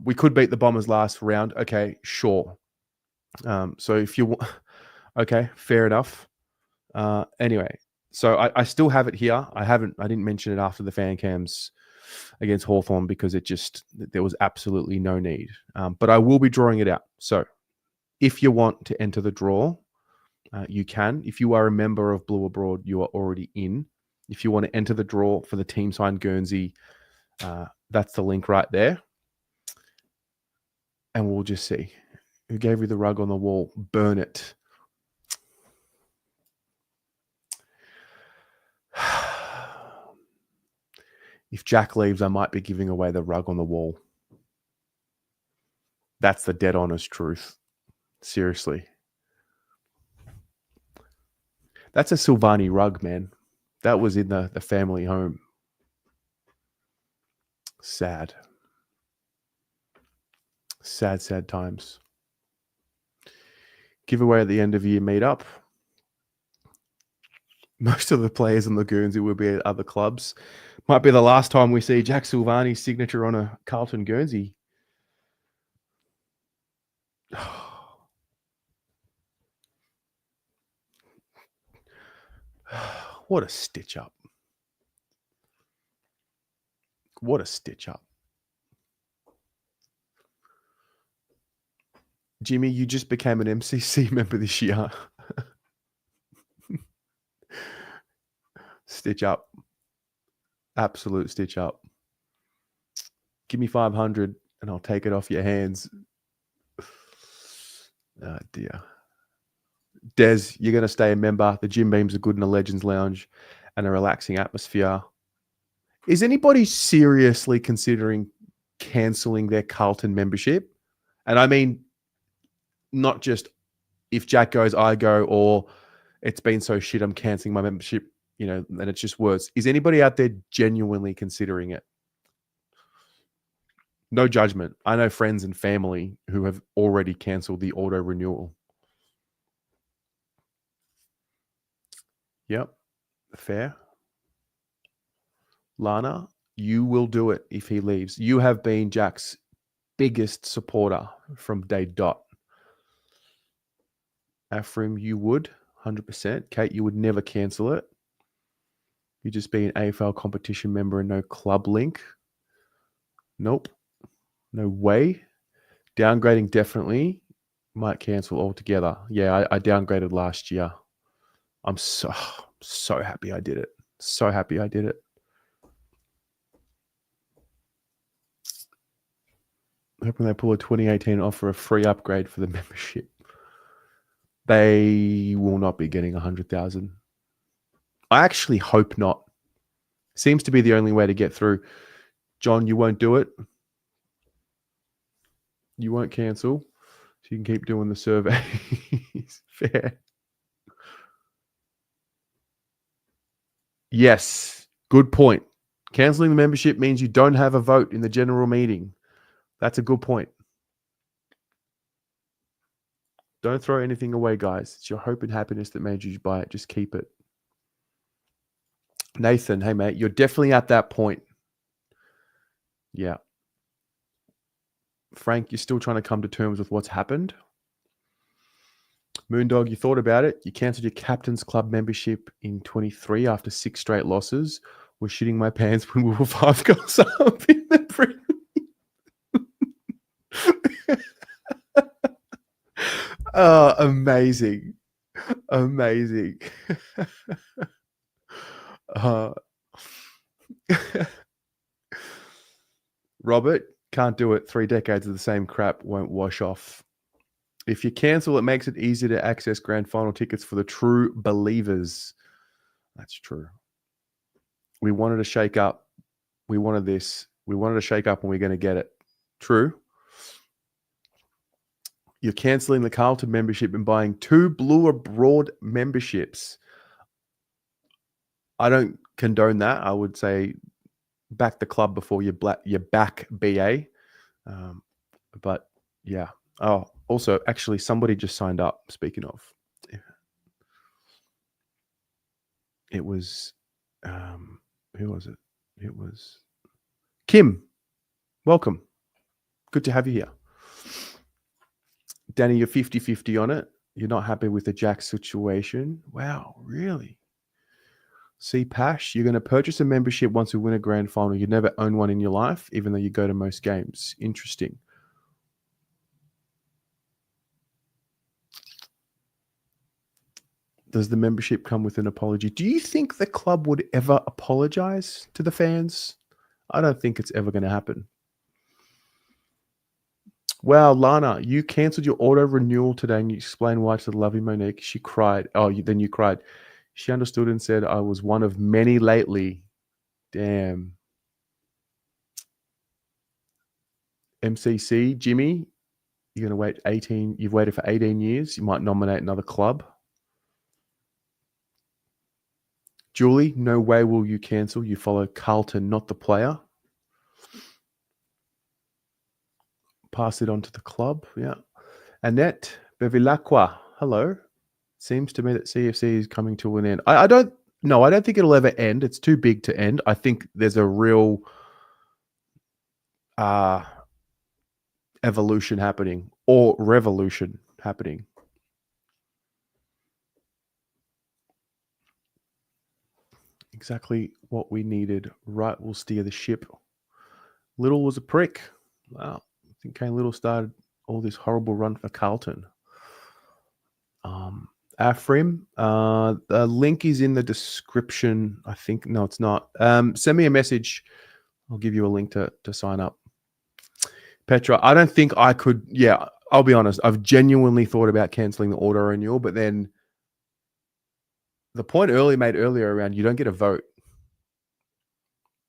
We could beat the Bombers last round. Okay, sure. So if you want... Okay, fair enough. Anyway, so I still have it here. I didn't mention it after the fan cams against Hawthorn because there was absolutely no need. But I will be drawing it out. So if you want to enter the draw, You can. If you are a member of Blue Abroad, you are already in. If you want to enter the draw for the team signed Guernsey, that's the link right there. And we'll just see. Who gave you the rug on the wall? Burn it. If Jack leaves, I might be giving away the rug on the wall. That's the dead honest truth. Seriously. That's a Silvani rug, man. That was in the family home. Sad. Sad, sad times. Giveaway at the end of year meetup. Most of the players on the Guernsey will be at other clubs. Might be the last time we see Jack Silvani's signature on a Carlton Guernsey. What a stitch up. What a stitch up. Jimmy, you just became an MCC member this year. Stitch up. Absolute stitch up. Give me 500 and I'll take it off your hands. Oh, dear. Des, you're going to stay a member. The gym beams are good in a Legends Lounge and a relaxing atmosphere. Is anybody seriously considering cancelling their Carlton membership? And I mean, not just if Jack goes, I go, or it's been so shit, I'm cancelling my membership, you know, and it's just words. Is anybody out there genuinely considering it? No judgment. I know friends and family who have already cancelled the auto renewal. Yep. Fair. Lana, you will do it if he leaves. You have been Jack's biggest supporter from day dot. Afrim, you would, 100%. Kate, you would never cancel it. You just be an AFL competition member and no club link. Nope. No way. Downgrading definitely. Might cancel altogether. Yeah, I downgraded last year. I'm so happy I did it. So happy I did it. Hoping they pull a 2018 and offer a free upgrade for the membership. They will not be getting 100,000. I actually hope not. Seems to be the only way to get through. John, you won't do it. You won't cancel. So you can keep doing the surveys. Fair. Yes. Good point. Cancelling the membership means you don't have a vote in the general meeting. That's a good point. Don't throw anything away, guys. It's your hope and happiness that made you buy it. Just keep it. Nathan, hey, mate, you're definitely at that point. Yeah. Frank, you're still trying to come to terms with what's happened. Moondog, you thought about it. You cancelled your Captain's Club membership in 23 after 6 straight losses. Was shitting my pants when we were 5 goals up in the Premier. Oh, amazing. Amazing. Robert, can't do it. 3 decades of the same crap won't wash off. If you cancel, it makes it easier to access grand final tickets for the true believers. That's true. We wanted to shake up. We wanted this. We wanted to shake up and we're going to get it. True. You're cancelling the Carlton membership and buying 2 Blue Abroad memberships. I don't condone that. I would say back the club before you back BA. But yeah. Oh, also, actually, somebody just signed up. Speaking of, it was, who was it? It was Kim. Welcome. Good to have you here. Danny, you're 50-50 on it. You're not happy with the Jack situation. Wow, really? See, Pash, you're going to purchase a membership once we win a grand final. You never own one in your life, even though you go to most games. Interesting. Does the membership come with an apology? Do you think the club would ever apologize to the fans? I don't think it's ever going to happen. Wow, Lana, you cancelled your auto renewal today and you explained why to the lovely Monique. She cried. Oh, then you cried. She understood and said, I was one of many lately. Damn. MCC, Jimmy, you're going to wait 18. You've waited for 18 years. You might nominate another club. Julie, no way will you cancel. You follow Carlton, not the player. Pass it on to the club. Yeah. Annette Bevilacqua, hello. Seems to me that CFC is coming to an end. I don't think it'll ever end. It's too big to end. I think there's a real evolution happening or revolution happening. Exactly what we needed. Right will steer the ship. Little was a prick. Wow. I think Kane Little started all this horrible run for Carlton. Afrim, the link is in the description. I think. No, it's not. Send me a message. I'll give you a link to sign up. Petra, I don't think I could. Yeah, I'll be honest. I've genuinely thought about cancelling the auto renewal, but then the point made earlier around you don't get a vote.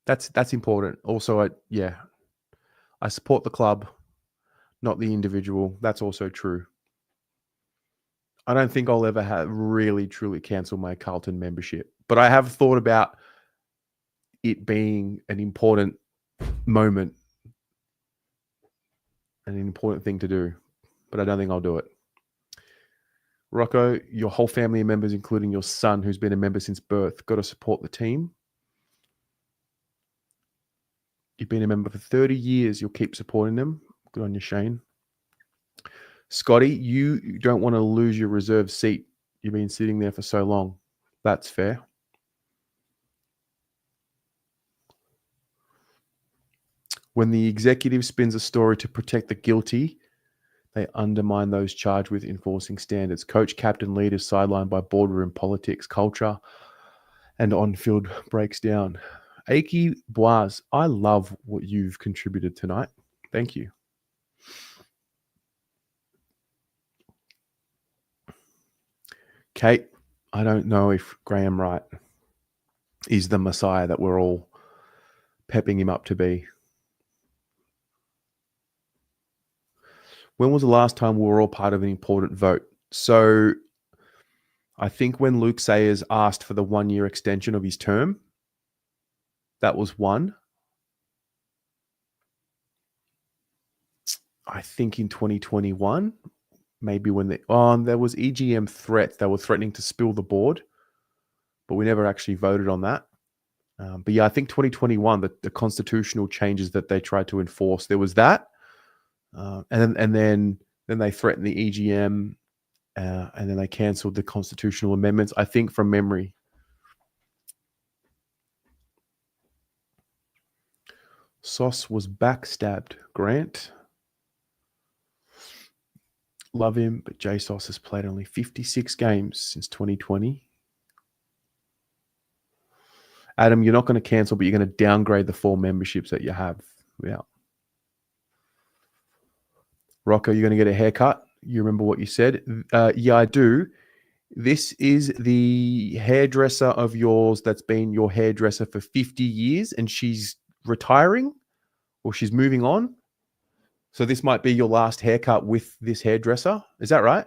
That's important. Also, I support the club, not the individual. That's also true. I don't think I'll ever have really truly cancel my Carlton membership, but I have thought about it being an important moment, an important thing to do, but I don't think I'll do it. Rocco, your whole family of members, including your son, who's been a member since birth, got to support the team. You've been a member for 30 years. You'll keep supporting them. Good on you, Shane. Scotty, you don't want to lose your reserve seat. You've been sitting there for so long. That's fair. When the executive spins a story to protect the guilty, they undermine those charged with enforcing standards. Coach, captain, leaders sidelined by boardroom politics, culture, and on-field breaks down. Aki Boaz, I love what you've contributed tonight. Thank you. Kate, I don't know if Graham Wright is the Messiah that we're all pepping him up to be. When was the last time we were all part of an important vote? So I think when Luke Sayers asked for the 1-year extension of his term, that was one. I think in 2021, maybe when there was EGM threats. They were threatening to spill the board, but we never actually voted on that. But yeah, I think 2021, the constitutional changes that they tried to enforce, there was that. And then they threatened the EGM, and then they cancelled the constitutional amendments, I think from memory. Sauce was backstabbed. Grant. Love him, but J Sauce has played only 56 games since 2020. Adam, you're not going to cancel, but you're going to downgrade the 4 memberships that you have. Yeah. Rocco, you're going to get a haircut. You remember what you said? Yeah, I do. This is the hairdresser of yours that's been your hairdresser for 50 years, and she's retiring or she's moving on. So this might be your last haircut with this hairdresser. Is that right?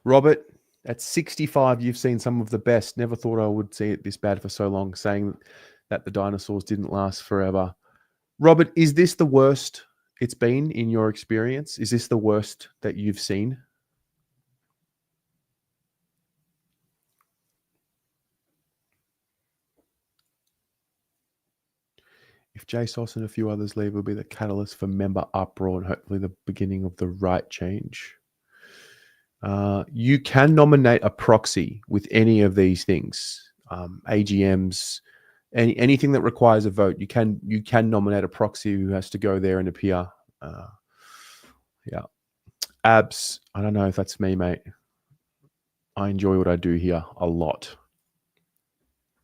Robert, at 65, you've seen some of the best. Never thought I would see it this bad for so long, saying that the dinosaurs didn't last forever. Robert, is this the worst it's been in your experience? Is this the worst that you've seen? If Jay Sauce and a few others leave, will be the catalyst for member uproar and hopefully the beginning of the right change. You can nominate a proxy with any of these things, AGMs, anything that requires a vote. You can nominate a proxy who has to go there and appear. Yeah. Abs, I don't know if that's me, mate. I enjoy what I do here a lot.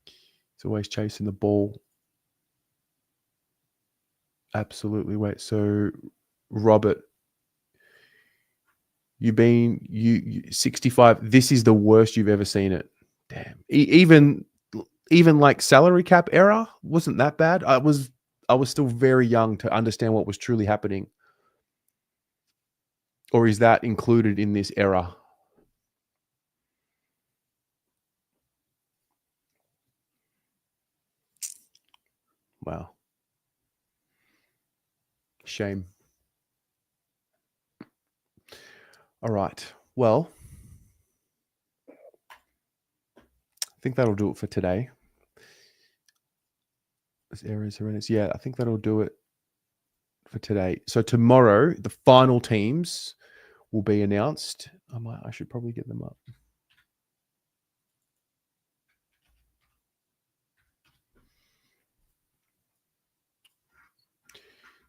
He's always chasing the ball. Absolutely. Wait, so Robert, you 65. This is the worst you've ever seen it. Damn. Even like salary cap era wasn't that bad. I was still very young to understand what was truly happening. Or is that included in this era? Wow. Shame. All right. Well, I think that'll do it for today. This area is horrendous. Yeah, I think that'll do it for today. So tomorrow, the final teams will be announced. I should probably get them up.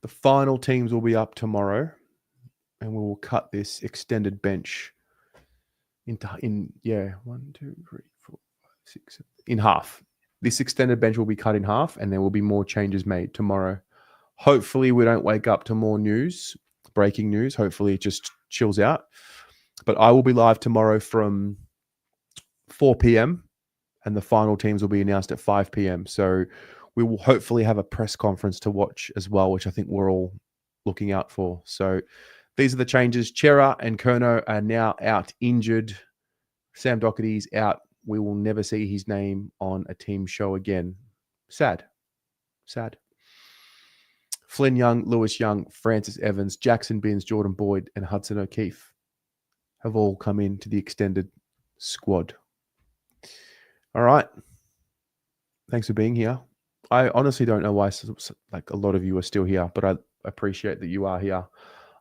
The final teams will be up tomorrow, and we will cut this extended bench in 1, 2, 3, 4, 5, 6, 7, in half. This extended bench will be cut in half, and there will be more changes made tomorrow. Hopefully, we don't wake up to more news, breaking news. Hopefully, it just chills out. But I will be live tomorrow from 4 p.m. and the final teams will be announced at 5 p.m. So we will hopefully have a press conference to watch as well, which I think we're all looking out for. So these are the changes. Chera and Kerno are now out injured. Sam Doherty's out. We will never see his name on a team show again. Sad. Flynn Young, Lewis Young, Francis Evans, Jackson Binns, Jordan Boyd, and Hudson O'Keefe have all come into the extended squad. All right. Thanks for being here. I honestly don't know why like a lot of you are still here, but I appreciate that you are here.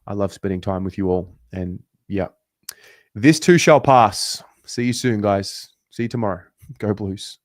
I love spending time with you all. And yeah, this too shall pass. See you soon, guys. See you tomorrow. Go Blues.